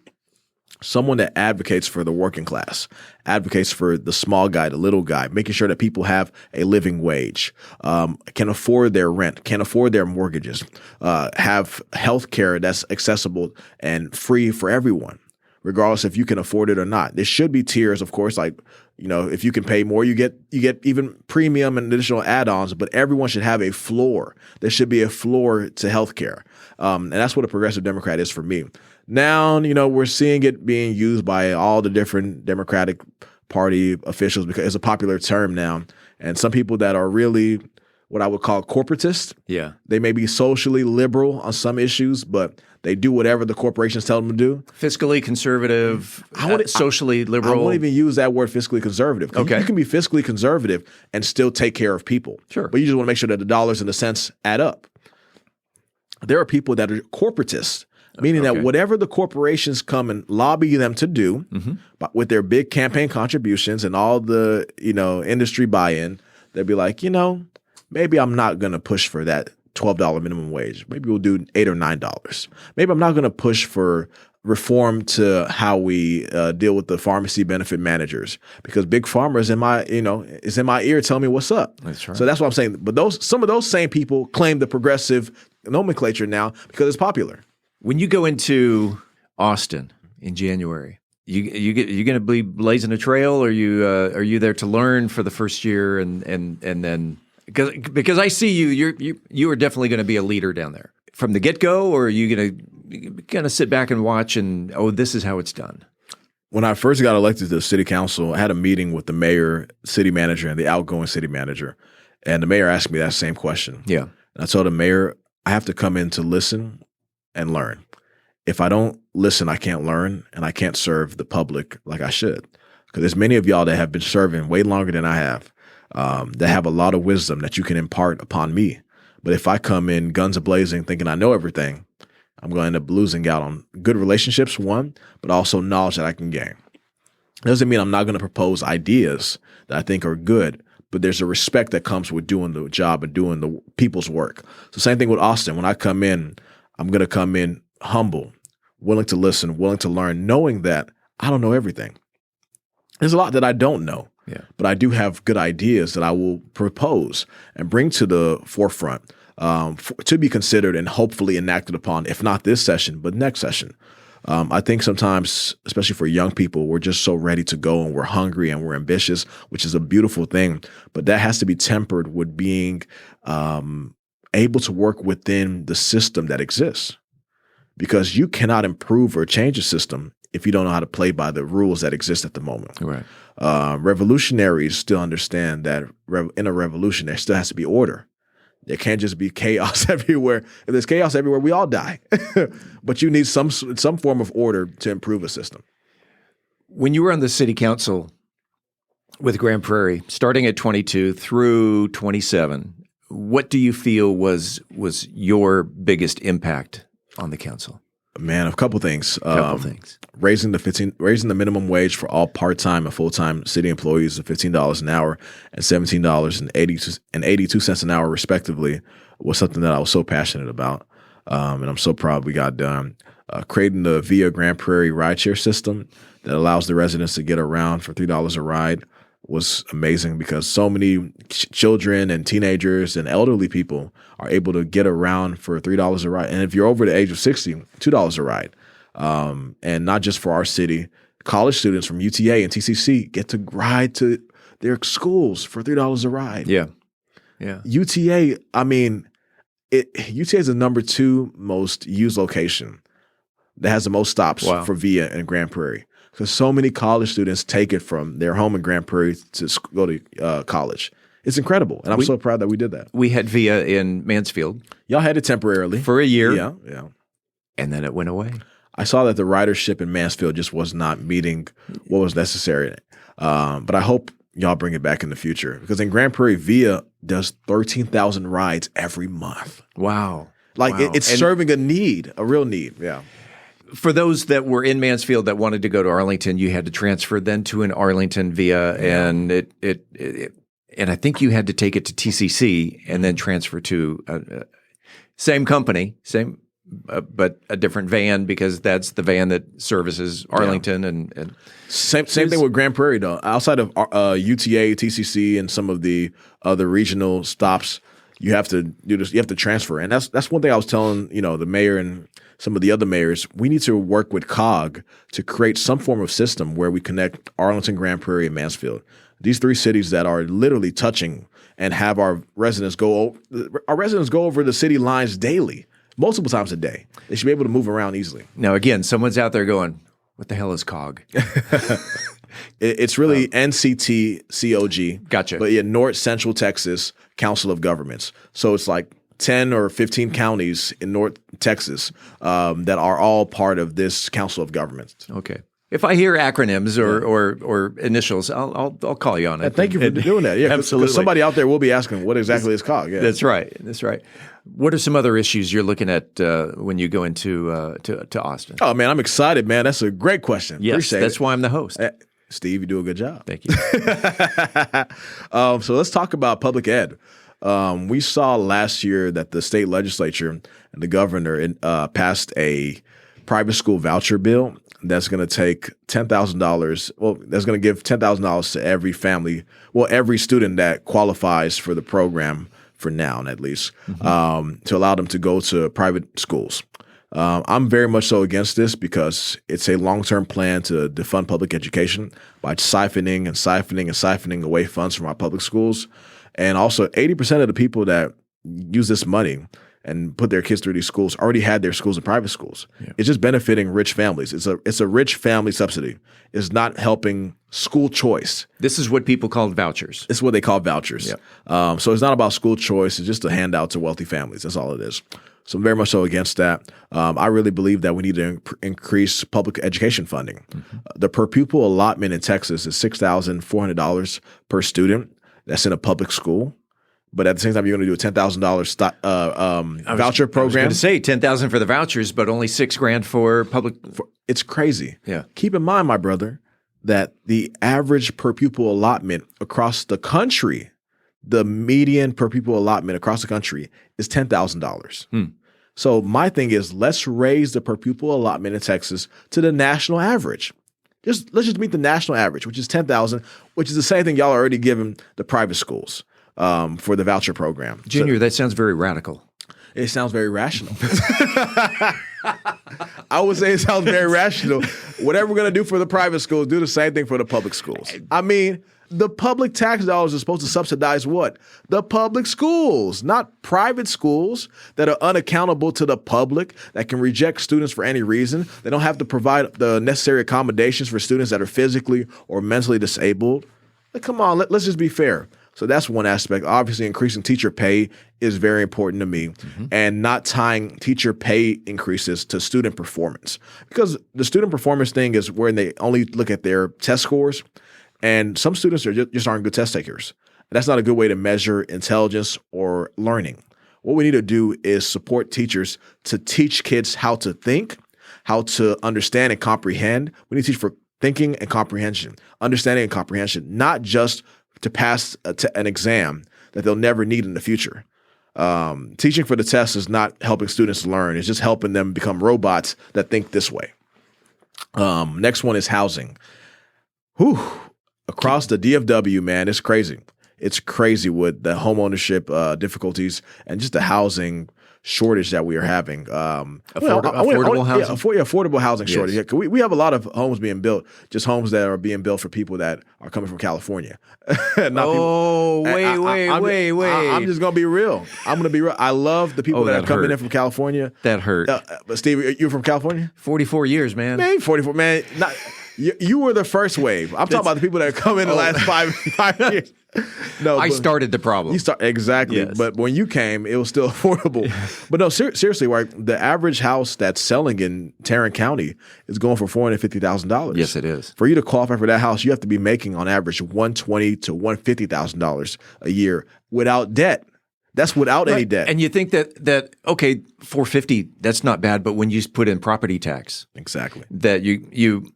someone that advocates for the working class, advocates for the small guy, the little guy, making sure that people have a living wage, can afford their rent, can afford their mortgages, have health care that's accessible and free for everyone, regardless if you can afford it or not. There should be tiers, of course, like, if you can pay more, you get even premium and additional add-ons, but everyone should have a floor. There should be a floor to health care. And that's what a progressive Democrat is for me. Now, we're seeing it being used by all the different Democratic Party officials because it's a popular term now. And some people that are really what I would call corporatist.
Yeah.
They may be socially liberal on some issues, but they do whatever the corporations tell them to do.
Fiscally conservative, socially liberal.
I won't even use that word fiscally conservative.
Okay.
You can be fiscally conservative and still take care of people.
Sure.
But you just want to make sure that the dollars and the cents add up. There are people that are corporatists, meaning that whatever the corporations come and lobby them to do, but with their big campaign contributions and all the, industry buy-in, they'll be like, maybe I'm not going to push for that $12 minimum wage. Maybe we'll do $8 or $9. Maybe I'm not going to push for reform to how we deal with the pharmacy benefit managers because Big Pharma is in my ear telling me what's up.
That's right.
So that's what I'm saying. But some of those same people claim the progressive nomenclature now because it's popular.
When you go into Austin in January, you going to be blazing a trail, or are you there to learn for the first year and then because I see you are definitely going to be a leader down there from the get-go, or are you going to sit back and watch and this is how it's done?
When I first got elected to the city council, I had a meeting with the mayor, city manager, and the outgoing city manager, and the mayor asked me that same question.
Yeah,
and I told the mayor I have to come in to listen and learn. If I don't listen, I can't learn, and I can't serve the public like I should. Because there's many of y'all that have been serving way longer than I have, that have a lot of wisdom that you can impart upon me. But if I come in guns a-blazing thinking I know everything, I'm going to end up losing out on good relationships, one, but also knowledge that I can gain. It doesn't mean I'm not going to propose ideas that I think are good, but there's a respect that comes with doing the job and doing the people's work. So same thing with Austin. When I come in, I'm going to come in humble, willing to listen, willing to learn, knowing that I don't know everything. There's a lot that I don't know, but I do have good ideas that I will propose and bring to the forefront to be considered and hopefully enacted upon, if not this session, but next session. I think sometimes, especially for young people, we're just so ready to go and we're hungry and we're ambitious, which is a beautiful thing. But that has to be tempered with being able to work within the system that exists. Because you cannot improve or change a system if you don't know how to play by the rules that exist at the moment.
Right.
Revolutionaries still understand that in a revolution, there still has to be order. There can't just be chaos everywhere. If there's chaos everywhere, we all die. But you need some form of order to improve a system.
When you were on the city council with Grand Prairie, starting at 22 through 27, what do you feel was your biggest impact on the council?
Man, a couple things. Raising the minimum wage for all part-time and full-time city employees to $15 an hour and $17.82 an hour, respectively, was something that I was so passionate about, and I'm so proud we got done. Creating the Via Grand Prairie rideshare system that allows the residents to get around for $3 a ride was amazing because so many children and teenagers and elderly people are able to get around for $3 a ride. And if you're over the age of 60, $2 a ride. And not just for our city, college students from UTA and TCC get to ride to their schools for $3 a ride.
Yeah.
UTA, UTA is the number 2 most used location that has the most stops for Via and Grand Prairie. Because so many college students take it from their home in Grand Prairie to go to college. It's incredible. And I'm so proud that we did that.
We had Via in Mansfield.
Y'all had it temporarily.
For a year.
Yeah.
And then it went away.
I saw that the ridership in Mansfield just was not meeting what was necessary. But I hope y'all bring it back in the future. Because in Grand Prairie, VIA does 13,000 rides every month.
Wow.
Like it's serving a need, a real need. Yeah.
For those that were in Mansfield that wanted to go to Arlington, you had to transfer then to an Arlington VIA, and and I think you had to take it to TCC and then transfer to same company, but a different van, because that's the van that services Arlington and
same thing with Grand Prairie though. Outside of UTA, TCC, and some of the other regional stops, you have to do this. You have to transfer, and that's one thing I was telling the mayor and some of the other mayors. We need to work with COG to create some form of system where we connect Arlington, Grand Prairie, and Mansfield. These three cities that are literally touching, and have our residents go over the city lines daily, multiple times a day. They should be able to move around easily.
Now, again, someone's out there going, what the hell is COG?
It's really NCT-COG.
Gotcha.
But North Central Texas Council of Governments. So it's like 10 or 15 counties in North Texas that are all part of this Council of Governments.
Okay. If I hear acronyms or initials, I'll call you on it.
Thank you for doing that. Yeah,
absolutely.
Because somebody out there will be asking, what exactly is COG? Yeah.
That's right. What are some other issues you're looking at when you go into to Austin?
Oh, man, I'm excited, man. That's a great question.
Yes,
Appreciate
that's
it.
why I'm the host.
Steve, you do a good job.
Thank you.
So let's talk about public ed. We saw last year that the state legislature and the governor passed a private school voucher bill that's going to take $10,000. Well, that's going to give $10,000 to every family, every student that qualifies for the program for now, at least, to allow them to go to private schools. I'm very much so against this because it's a long-term plan to defund public education by siphoning away funds from our public schools. And also 80% of the people that use this money and put their kids through these schools already had their schools in private schools. Yeah. It's just benefiting rich families. It's a rich family subsidy. It's not helping school choice.
This is what people call vouchers.
It's what they call vouchers. Yep. So it's not about school choice. It's just a handout to wealthy families. That's all it is. So I'm very much so against that. I really believe that we need to increase public education funding. The per pupil allotment in Texas is $6,400 per student. That's in a public school. But at the same time, you're going to do a $10,000 voucher program. I was
going to say $10,000 for the vouchers, but only $6,000 for public.
It's crazy.
Yeah.
Keep in mind, my brother, that the average per pupil allotment across the country, the median per pupil allotment across the country is $10,000. So my thing is, let's raise the per pupil allotment in Texas to the national average. Let's just meet the national average, which is $10,000, which is the same thing y'all are already giving the private schools. For the voucher program.
Junior, that sounds very radical.
It sounds very rational. I would say it sounds very rational. Whatever we're going to do for the private schools, do the same thing for the public schools. I mean, the public tax dollars are supposed to subsidize what? The public schools, not private schools that are unaccountable to the public, that can reject students for any reason. They don't have to provide the necessary accommodations for students that are physically or mentally disabled. Like, come on, let's just be fair. So that's one aspect. Obviously, increasing teacher pay is very important to me, and not tying teacher pay increases to student performance. Because the student performance thing is where they only look at their test scores, and some students are just aren't good test takers. That's not a good way to measure intelligence or learning. What we need to do is support teachers to teach kids how to think, how to understand and comprehend. We need to teach for thinking and comprehension, understanding and comprehension, not just to pass an exam that they'll never need in the future. Teaching for the test is not helping students learn. It's just helping them become robots that think this way. Next one is housing. Across the DFW, man, it's crazy. It's crazy with the homeownership difficulties and just the housing shortage that we are having.
Affordable housing?
Affordable housing shortage.
Yes.
Yeah, we have a lot of homes being built, just homes that are being built for people that are coming from California.
Wait.
I'm just going to be real. I'm going to be real. I love the people that are coming in from California.
That hurt.
But Steve, you're from California?
44 years, man.
Man, 44. Man, you were the first wave. I'm talking about the people that have come in the last five years. No,
I started the problem.
Exactly.
Yes.
But when you came, it was still affordable. But no, seriously, right? The average house that's selling in Tarrant County is going for $450,000.
Yes, it is.
For you to qualify for that house, you have to be making on average $120,000 to $150,000 a year without debt. That's without any debt.
And you think that okay, $450, that's not bad, but when you put in property tax,
exactly,
that you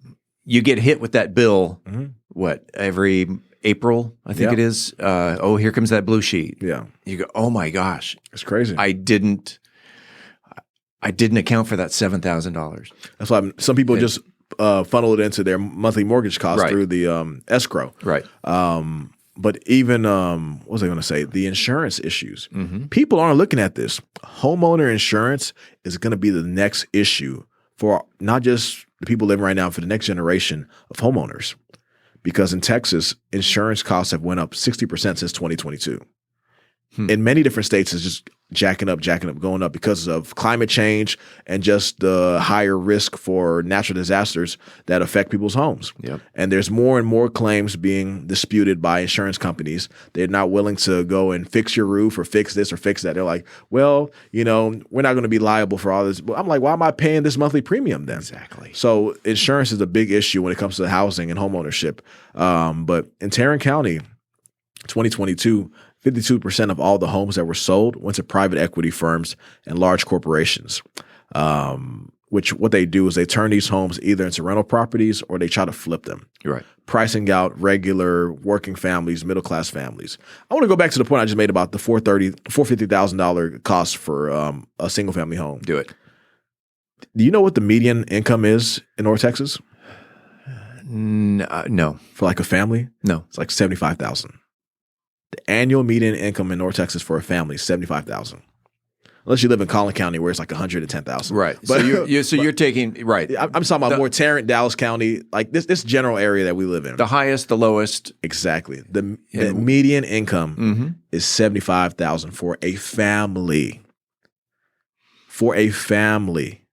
get hit with that bill. What, every April, I think it is. Here comes that blue sheet.
Yeah,
you go, oh my gosh,
it's crazy.
I didn't account for that $7,000.
That's why some people just funnel it into their monthly mortgage cost through the escrow.
Right.
But even what was I going to say? The insurance issues. People aren't looking at this. Homeowner insurance is going to be the next issue for not just the people living right now, for the next generation of homeowners. Because in Texas, insurance costs have went up 60% since 2022. In many different states, it's just jacking up, going up because of climate change and just the higher risk for natural disasters that affect people's homes.
Yep.
And there's more and more claims being disputed by insurance companies. They're not willing to go and fix your roof or fix this or fix that. They're like, well, we're not going to be liable for all this. But I'm like, why am I paying this monthly premium then?
Exactly.
So insurance is a big issue when it comes to housing and homeownership. But in Tarrant County, 2022, 52% of all the homes that were sold went to private equity firms and large corporations, which what they do is they turn these homes either into rental properties or they try to flip them,
right?
Pricing out regular working families, middle-class families. I want to go back to the point I just made about the $450,000 cost for a single-family home.
Do it.
Do you know what the median income is in North Texas?
No.
For like a family?
No.
It's like $75,000. The annual median income in North Texas for a family is $75,000. Unless you live in Collin County where it's like $110,000.
Right.
But
you're taking right.
I'm talking about more Tarrant, Dallas County, like this general area that we live in.
The highest, the lowest.
Exactly. The median income is $75,000 for a family. For a family.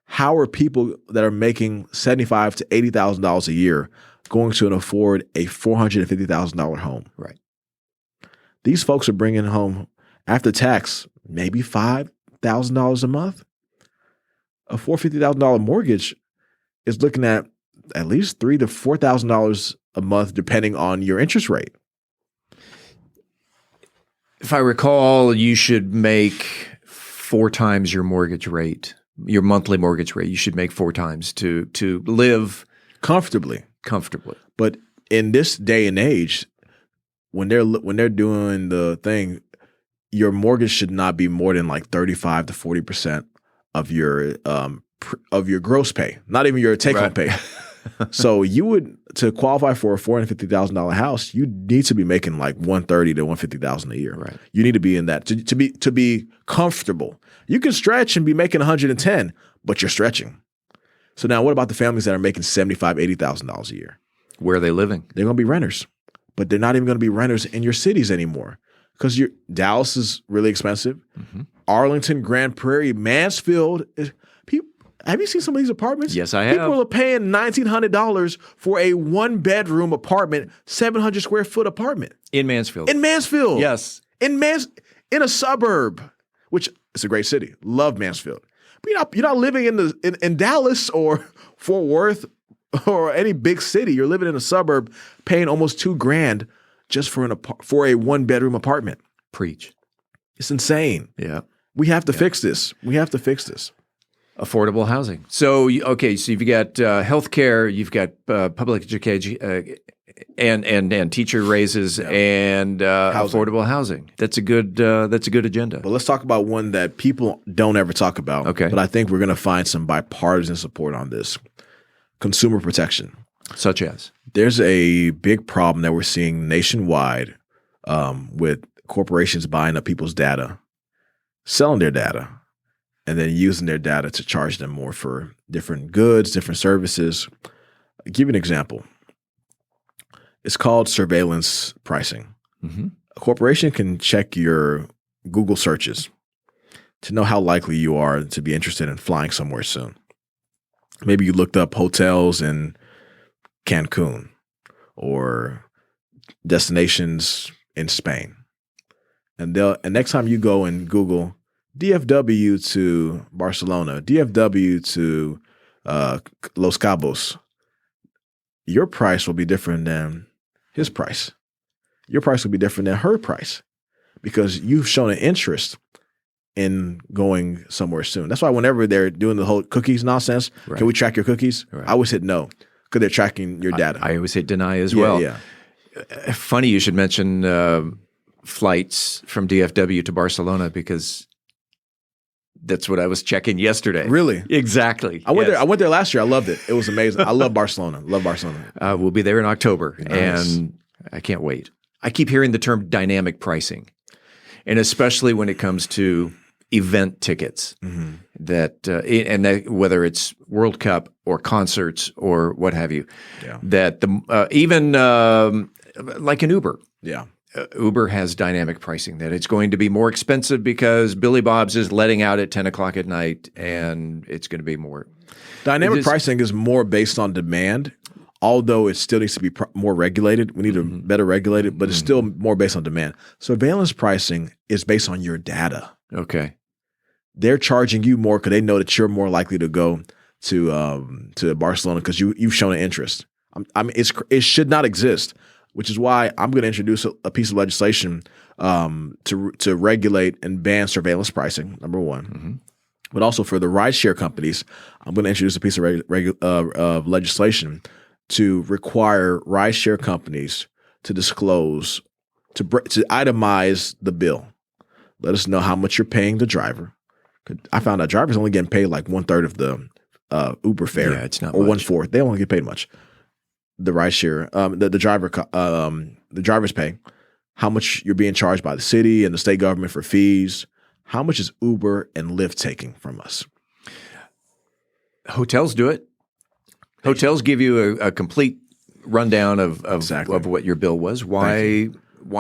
How are people that are making $75,000 to $80,000 a year going to afford a $450,000 home?
Right.
These folks are bringing home, after tax, maybe $5,000 a month. A $450,000 mortgage is looking at least $3,000 to $4,000 a month, depending on your interest rate.
If I recall, you should make 4 times your mortgage rate, your monthly mortgage rate. You should make 4 times to live
comfortably. But in this day and age, when they're doing the thing, your mortgage should not be more than like 35 to 40% of your gross pay, not even your take home pay. So to qualify for a $450,000 house, you need to be making like $130,000 to $150,000 a year. Right. You need to be in that to be comfortable. You can stretch and be making $110,000, but you're stretching. So now, what about the families that are making $75,000, $80,000 a year?
Where are they living?
They're going to be renters, but they're not even going to be renters in your cities anymore because Dallas is really expensive. Arlington, Grand Prairie, Mansfield. Have you seen some of these apartments?
Yes, I have.
People are paying $1,900 for a 1-bedroom apartment, 700 square foot apartment
in Mansfield.
Yes, in a suburb, which is a great city. Love Mansfield. But you're not living in Dallas or Fort Worth or any big city. You're living in a suburb, paying almost $2,000 just for a 1-bedroom apartment.
Preach.
It's insane.
Yeah.
We have to fix this.
Affordable housing. So you've got healthcare, you've got public education, and teacher raises, and affordable housing. That's a good agenda.
But let's talk about one that people don't ever talk about.
Okay.
But I think we're going to find some bipartisan support on this. Consumer protection.
Such as?
There's a big problem that we're seeing nationwide with corporations buying up people's data, selling their data, and then using their data to charge them more for different goods, different services. I'll give you an example. It's called surveillance pricing. A corporation can check your Google searches to know how likely you are to be interested in flying somewhere soon. Maybe you looked up hotels in Cancun or destinations in Spain. And next time you go and Google DFW to Barcelona, DFW to Los Cabos, your price will be different than his price. Your price will be different than her price because you've shown an interest in going somewhere soon. That's why whenever they're doing the whole cookies nonsense,
Right.
can we track your cookies?
Right.
I always hit no because they're tracking your data.
I always hit deny as
Yeah,
well.
yeah.
Funny you should mention flights from DFW to Barcelona because that's what I was checking yesterday.
Really?
Exactly.
I went
Yes.
there. I went there last year. I loved it. It was amazing. I love Barcelona. Love Barcelona.
We'll be there in October,
Nice.
and I can't wait. I keep hearing the term dynamic pricing, and especially when it comes to event tickets, that whether it's World Cup or concerts or what have you, that even like an Uber.
Yeah.
Uber has dynamic pricing, that it's going to be more expensive because Billy Bob's is letting out at 10 o'clock at night, and it's going to be more.
Dynamic pricing is more based on demand, although it still needs to be more regulated. We need to better regulate it, but it's still more based on demand. Surveillance pricing is based on your data.
Okay.
They're charging you more because they know that you're more likely to go to Barcelona because you've shown an interest. I mean, it should not exist, which is why I'm going to introduce a piece of legislation to regulate and ban surveillance pricing, number one. But also for the rideshare companies, I'm going to introduce a piece of legislation to require rideshare companies to disclose, to itemize the bill. Let us know how much you're paying the driver. I found out drivers only getting paid like 1/3 of the Uber fare.
Yeah, it's not
or
much.
1/4. They don't get paid much. The rideshare, the driver's pay, how much you're being charged by the city and the state government for fees. How much is Uber and Lyft taking from us?
Hotels do it. Hotels give you a complete rundown of what your bill was. Why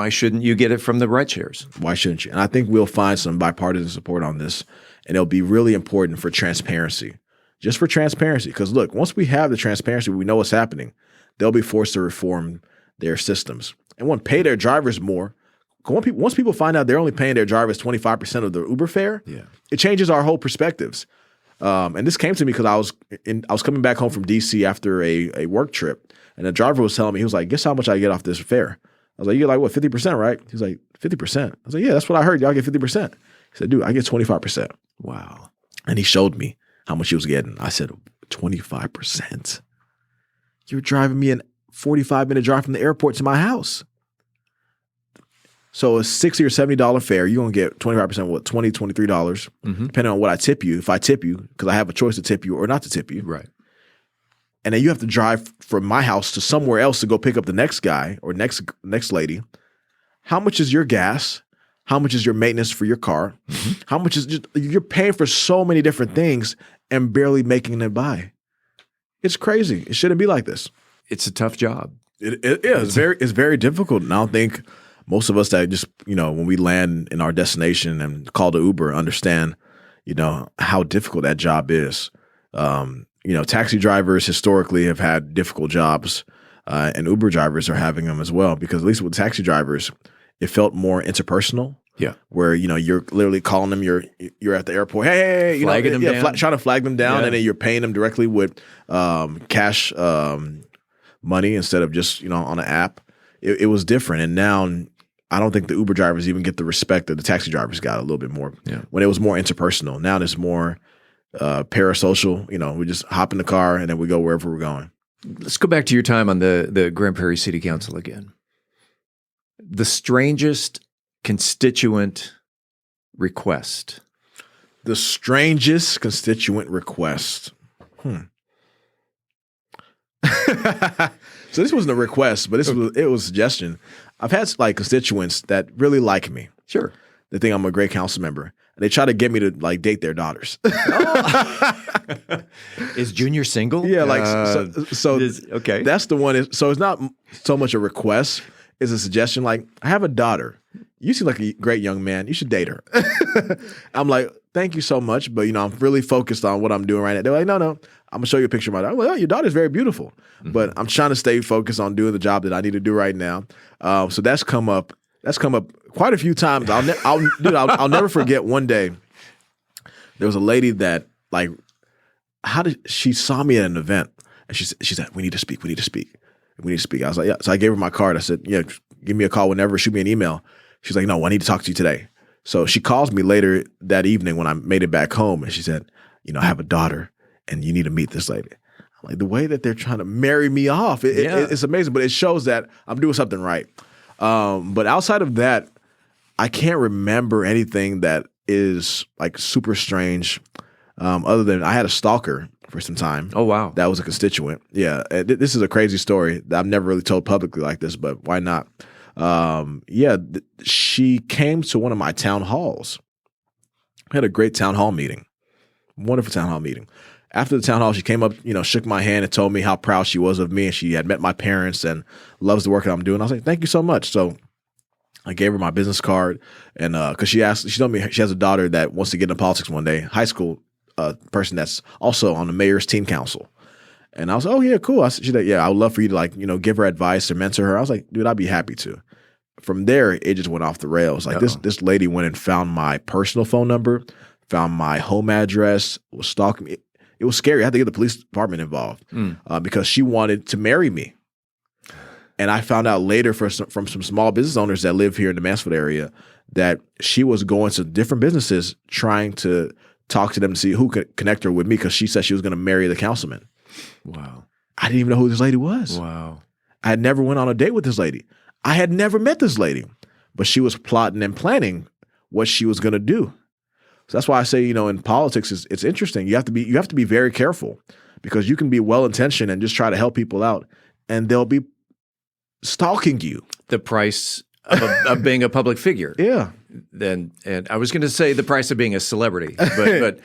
shouldn't you get it from the rideshares?
Why shouldn't you? And I think we'll find some bipartisan support on this, and it'll be really important for transparency. Just for transparency. Because look, once we have the transparency, we know what's happening. They'll be forced to reform their systems and pay their drivers more. Once people find out they're only paying their drivers 25% of the Uber fare, it changes our whole perspectives. And this came to me because I was coming back home from DC after a work trip, and the driver was telling me, he was like, "Guess how much I get off this fare?" I was like, "You get like what, 50%, right?" He was like, 50%. I was like, "Yeah, that's what I heard. Y'all get 50%. He said, "Dude, I get 25%.
Wow.
And he showed me how much he was getting. I said, 25%? You're driving me a 45-minute drive from the airport to my house. So a $60 or $70 fare, you're going to get 25%, what, $20, $23, depending on what I tip you. If I tip you, because I have a choice to tip you or not to tip you.
Right.
And then you have to drive from my house to somewhere else to go pick up the next guy or next lady. How much is your gas? How much is your maintenance for your car? How much is you're paying for so many different things and barely making it by. It's crazy. It shouldn't be like this.
It's a tough job.
It is. It's very difficult. And I don't think most of us that just, when we land in our destination and call the Uber understand, how difficult that job is. Taxi drivers historically have had difficult jobs, and Uber drivers are having them as well, because at least with taxi drivers, it felt more interpersonal.
Yeah.
Where, you're literally calling them, you're at the airport, hey,
flagging them down.
Trying to flag them down, and then you're paying them directly with cash money instead of just, on an app. It was different. And now I don't think the Uber drivers even get the respect that the taxi drivers got a little bit more when it was more interpersonal. Now there's more parasocial, we just hop in the car and then we go wherever we're going.
Let's go back to your time on the Grand Prairie City Council again. The strangest constituent request.
The strangest constituent request. So this wasn't a request, but it was a suggestion. I've had constituents that really like me.
Sure.
They think I'm a great council member. And they try to get me to date their daughters.
Is Junior single?
Yeah, okay. That's the one. So it's not so much a request. It's a suggestion. Like, I have a daughter. you seem like a great young man. You should date her. I'm like, thank you so much. But, I'm really focused on what I'm doing right now. They're like, no, I'm going to show you a picture of my daughter. I'm like, oh, your daughter's very beautiful. Mm-hmm. But I'm trying to stay focused on doing the job that I need to do right now. So that's come up quite a few times. I'll never forget one day. There was a lady that, like, she saw me at an event. And she said, we need to speak. I was like, yeah. So I gave her my card. I said, yeah, give me a call whenever, shoot me an email. She's like, no, I need to talk to you today. So she calls me later that evening when I made it back home, and she said, I have a daughter, and you need to meet this lady. I'm like, the way that they're trying to marry me off, it's amazing, but it shows that I'm doing something right. But outside of that, I can't remember anything that is like super strange, other than I had a stalker for some time.
Oh, wow.
That was a constituent. Yeah. This is a crazy story that I've never really told publicly like this, but why not? She came to one of my town halls. We had a great town hall meeting. Wonderful town hall meeting. After the town hall, she came up, shook my hand and told me how proud she was of me, and she had met my parents and loves the work that I'm doing. I was like, thank you so much. So I gave her my business card, and because she told me she has a daughter that wants to get into politics one day, high school person that's also on the mayor's teen council. And I was like, oh, yeah, cool. She's like, yeah, I would love for you to, give her advice or mentor her. I was like, dude, I'd be happy to. From there, it just went off the rails. Like this lady went and found my personal phone number, found my home address, was stalking me. It was scary. I had to get the police department involved because she wanted to marry me. And I found out later from some small business owners that live here in the Mansfield area that she was going to different businesses trying to talk to them to see who could connect her with me, because she said she was going to marry the councilman.
Wow.
I didn't even know who this lady was.
Wow.
I had never went on a date with this lady. I had never met this lady, but she was plotting and planning what she was going to do. So that's why I say, in politics, it's interesting. You have to be very careful, because you can be well-intentioned and just try to help people out, and they'll be stalking you.
The price of being a public figure.
Yeah.
And I was going to say the price of being a celebrity, but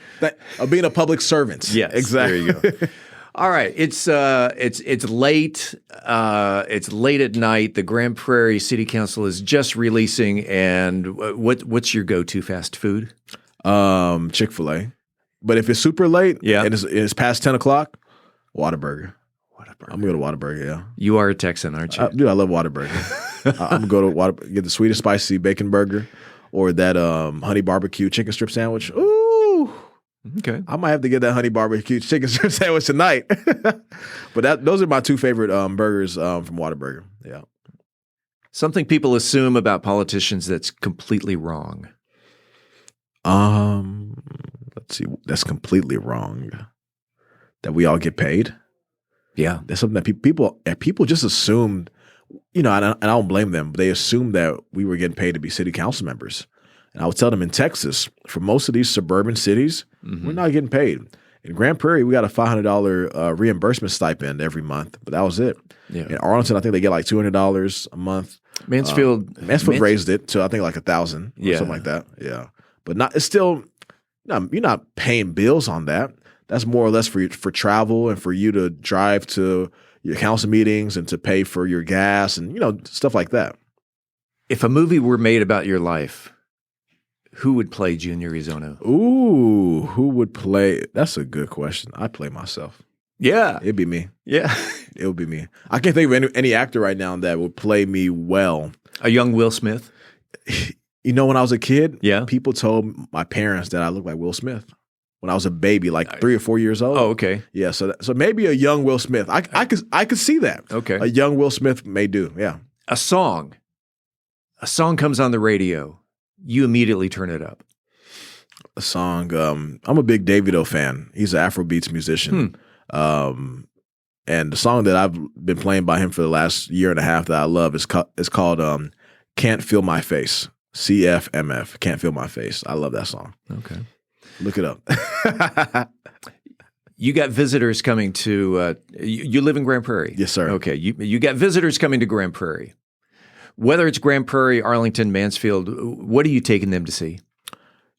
of being a public servant.
Yes,
exactly.
There you go. All right, it's late. It's late at night. The Grand Prairie City Council is just releasing, and what's your go-to fast food?
Chick-fil-A. But if it's super late, and it's past 10 o'clock, Whataburger. I'm gonna go to Whataburger. Yeah,
you are a Texan, aren't you?
Dude, I love Whataburger. I'm gonna go to Whataburger, get the sweet and spicy bacon burger, or that honey barbecue chicken strip sandwich. Ooh.
Okay.
I might have to get that honey barbecue chicken strip sandwich tonight. But those are my two favorite burgers from Whataburger. Yeah.
Something people assume about politicians that's completely wrong.
Let's see. That's completely wrong. That we all get paid.
Yeah.
That's something that people just assumed, and I don't blame them, but they assumed that we were getting paid to be city council members. And I would tell them in Texas, for most of these suburban cities, we're not getting paid. In Grand Prairie, we got a $500 reimbursement stipend every month, but that was it.
Yeah.
In Arlington, I think they get like $200 a month.
Mansfield
raised it to I think like $1,000 or something like that. Yeah, but it's still you're not paying bills on that. That's more or less for travel and for you to drive to your council meetings and to pay for your gas and stuff like that.
If a movie were made about your life, who would play Junior Ezeonu?
Ooh, who would play? That's a good question. I'd play myself.
Yeah.
It'd be me.
Yeah.
It would be me. I can't think of any actor right now that would play me well.
A young Will Smith?
When I was a kid, people told my parents that I looked like Will Smith when I was a baby, like 3 or 4 years old.
Oh, okay.
Yeah, so maybe a young Will Smith. I could see that.
Okay.
A young Will Smith may do, yeah.
A song comes on the radio. You immediately turn it up.
A song. I'm a big Davido fan. He's an Afrobeats musician. And the song that I've been playing by him for the last year and a half that I love is called Can't Feel My Face. CFMF. Can't Feel My Face. I love that song.
Okay.
Look it up.
You got visitors coming to you live in Grand Prairie?
Yes, sir.
Okay. You got visitors coming to Grand Prairie. Whether it's Grand Prairie, Arlington, Mansfield, what are you taking them to see?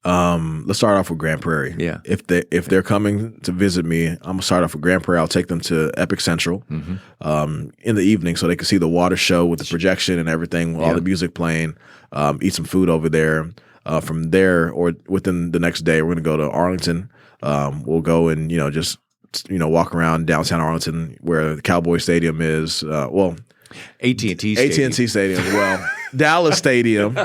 Let's start off with Grand Prairie.
Yeah.
If they're coming to visit me, I'm gonna start off with Grand Prairie. I'll take them to Epic Central in the evening so they can see the water show with the projection and everything, with all the music playing. Eat some food over there. From there, or within the next day, we're gonna go to Arlington. We'll go and just walk around downtown Arlington where the Cowboy Stadium is.
AT&T
Stadium. Well, Dallas Stadium.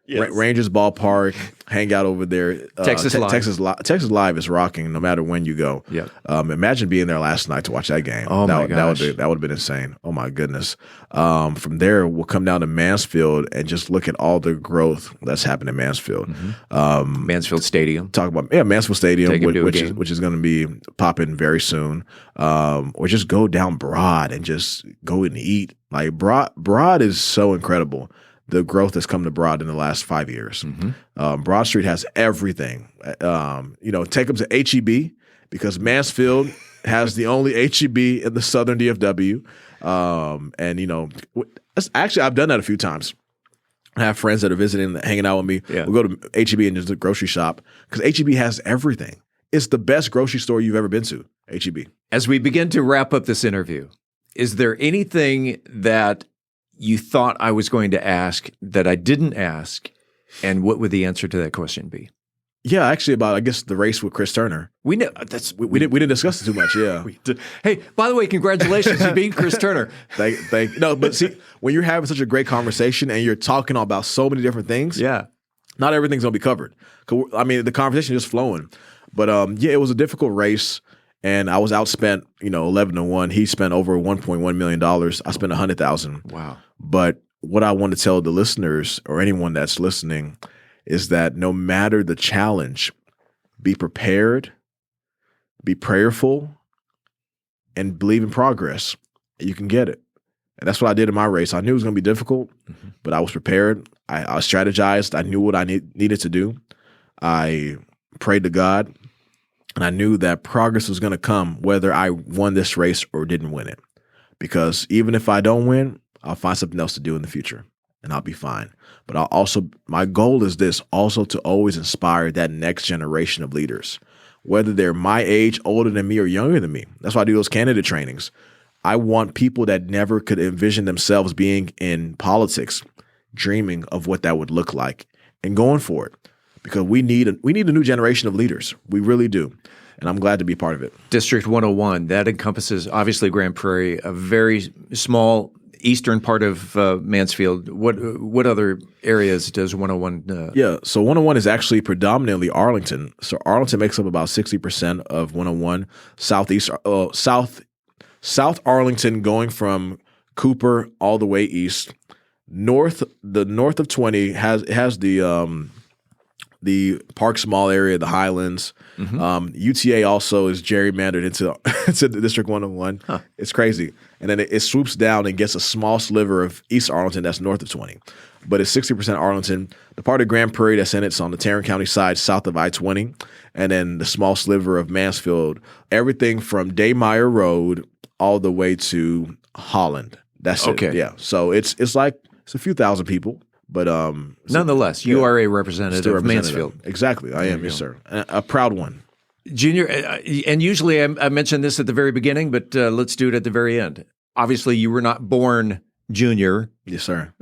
Yes. Rangers Ballpark, hang out over there.
Texas Live.
Texas Live is rocking no matter when you go.
Yeah.
Imagine being there last night to watch that game.
Oh my gosh.
That would have been insane. Oh my goodness. From there, we'll come down to Mansfield and just look at all the growth that's happened in Mansfield.
Mansfield Stadium.
Talk about Mansfield Stadium, which is going to be popping very soon. Or just go down Broad and just go and eat. Like Broad is so incredible. The growth that's come to Broad in the last 5 years. Broad Street has everything. Take them to HEB because Mansfield has the only HEB in the southern DFW. Actually, I've done that a few times. I have friends that are visiting, hanging out with me. Yeah. We'll go to HEB and just a grocery shop because HEB has everything. It's the best grocery store you've ever been to, HEB.
As we begin to wrap up this interview, is there anything that you thought I was going to ask that I didn't ask, and what would the answer to that question be?
Yeah, actually, about I guess the race with Chris Turner.
We know
we didn't discuss it too much. Yeah.
Hey, by the way, congratulations, you beat Chris Turner.
No, but see, when you're having such a great conversation and you're talking about so many different things, not everything's gonna be covered. I mean, the conversation is flowing, but it was a difficult race. And I was outspent, 11-1. He spent over $1.1 million. I spent $100,000.
Wow.
But what I want to tell the listeners or anyone that's listening is that no matter the challenge, be prepared, be prayerful, and believe in progress. You can get it. And that's what I did in my race. I knew it was going to be difficult, but I was prepared. I strategized. I knew what I needed to do. I prayed to God. And I knew that progress was going to come whether I won this race or didn't win it. Because even if I don't win, I'll find something else to do in the future and I'll be fine. But my goal is this, also to always inspire that next generation of leaders, whether they're my age, older than me, or younger than me. That's why I do those candidate trainings. I want people that never could envision themselves being in politics, dreaming of what that would look like and going for it. Because we need a new generation of leaders. We really do. And I'm glad to be part of it.
District 101, that encompasses obviously Grand Prairie, a very small eastern part of Mansfield. What other areas does 101?
So 101 is actually predominantly Arlington. So Arlington makes up about 60% of 101. South Arlington going from Cooper all the way east. North of 20 has the Park Mall area, the Highlands. UTA also is gerrymandered into District 101. Huh. It's crazy. And then it swoops down and gets a small sliver of East Arlington that's north of 20. But it's 60% Arlington. The part of Grand Prairie that's in it's on the Tarrant County side, south of I-20. And then the small sliver of Mansfield. Everything from Daymeyer Road all the way to Holland. That's it. Yeah. So it's a few thousand people. But
nonetheless, you are a representative of Mansfield.
Exactly. I am, yes, sir. A proud one.
Junior, and usually I mention this at the very beginning, but let's do it at the very end. Obviously, you were not born Junior.
Yes, sir.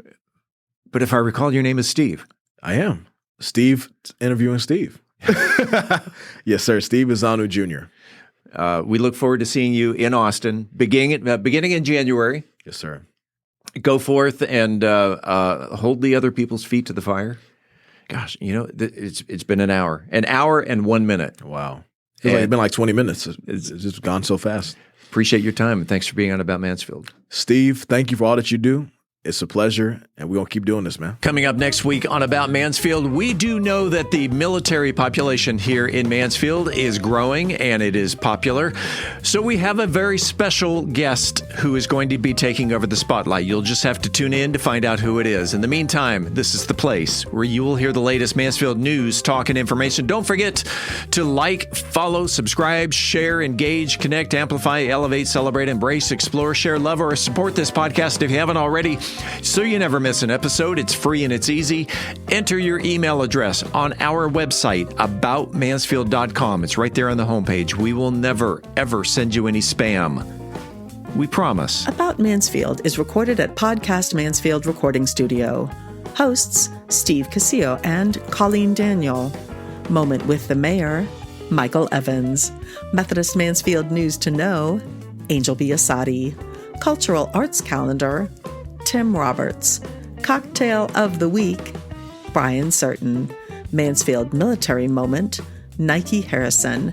But if I recall, your name is Steve.
I am. Steve, interviewing Steve. Yes, sir. Steve Ezeonu Jr.
We look forward to seeing you in Austin, beginning in January.
Yes, sir.
Go forth and hold the other people's feet to the fire. Gosh, it's been an hour and 1 minute.
Wow. It's been like 20 minutes. It's just gone so fast.
Appreciate your time, and thanks for being on About Mansfield.
Steve, thank you for all that you do. It's a pleasure, and we're going to keep doing this, man.
Coming up next week on About Mansfield, we do know that the military population here in Mansfield is growing, and it is popular. So we have a very special guest who is going to be taking over the spotlight. You'll just have to tune in to find out who it is. In the meantime, this is the place where you will hear the latest Mansfield news, talk, and information. Don't forget to like, follow, subscribe, share, engage, connect, amplify, elevate, celebrate, embrace, explore, share, love, or support this podcast if you haven't already. So you never miss an episode. It's free and it's easy. Enter your email address on our website, aboutmansfield.com. It's right there on the homepage. We will never, ever send you any spam. We promise.
About Mansfield is recorded at Podcast Mansfield Recording Studio. Hosts, Steve Casillo and Colleen Daniel. Moment with the Mayor, Michael Evans. Methodist Mansfield News to Know, Angel Biasatti. Cultural Arts Calendar, Tim Roberts. Cocktail of the Week, Brian Certain. Mansfield Military Moment, Nike Harrison.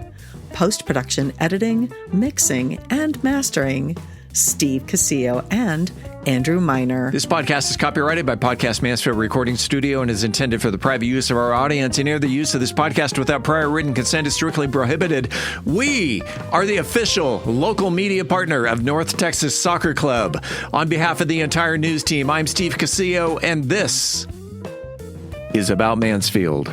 Post-production editing, mixing, and mastering, Steve Casillo and Andrew Miner.
This podcast is copyrighted by Podcast Mansfield Recording Studio and is intended for the private use of our audience. Any other use of this podcast without prior written consent is strictly prohibited. We are the official local media partner of North Texas Soccer Club. On behalf of the entire news team, I'm Steve Casillo, and this is About Mansfield.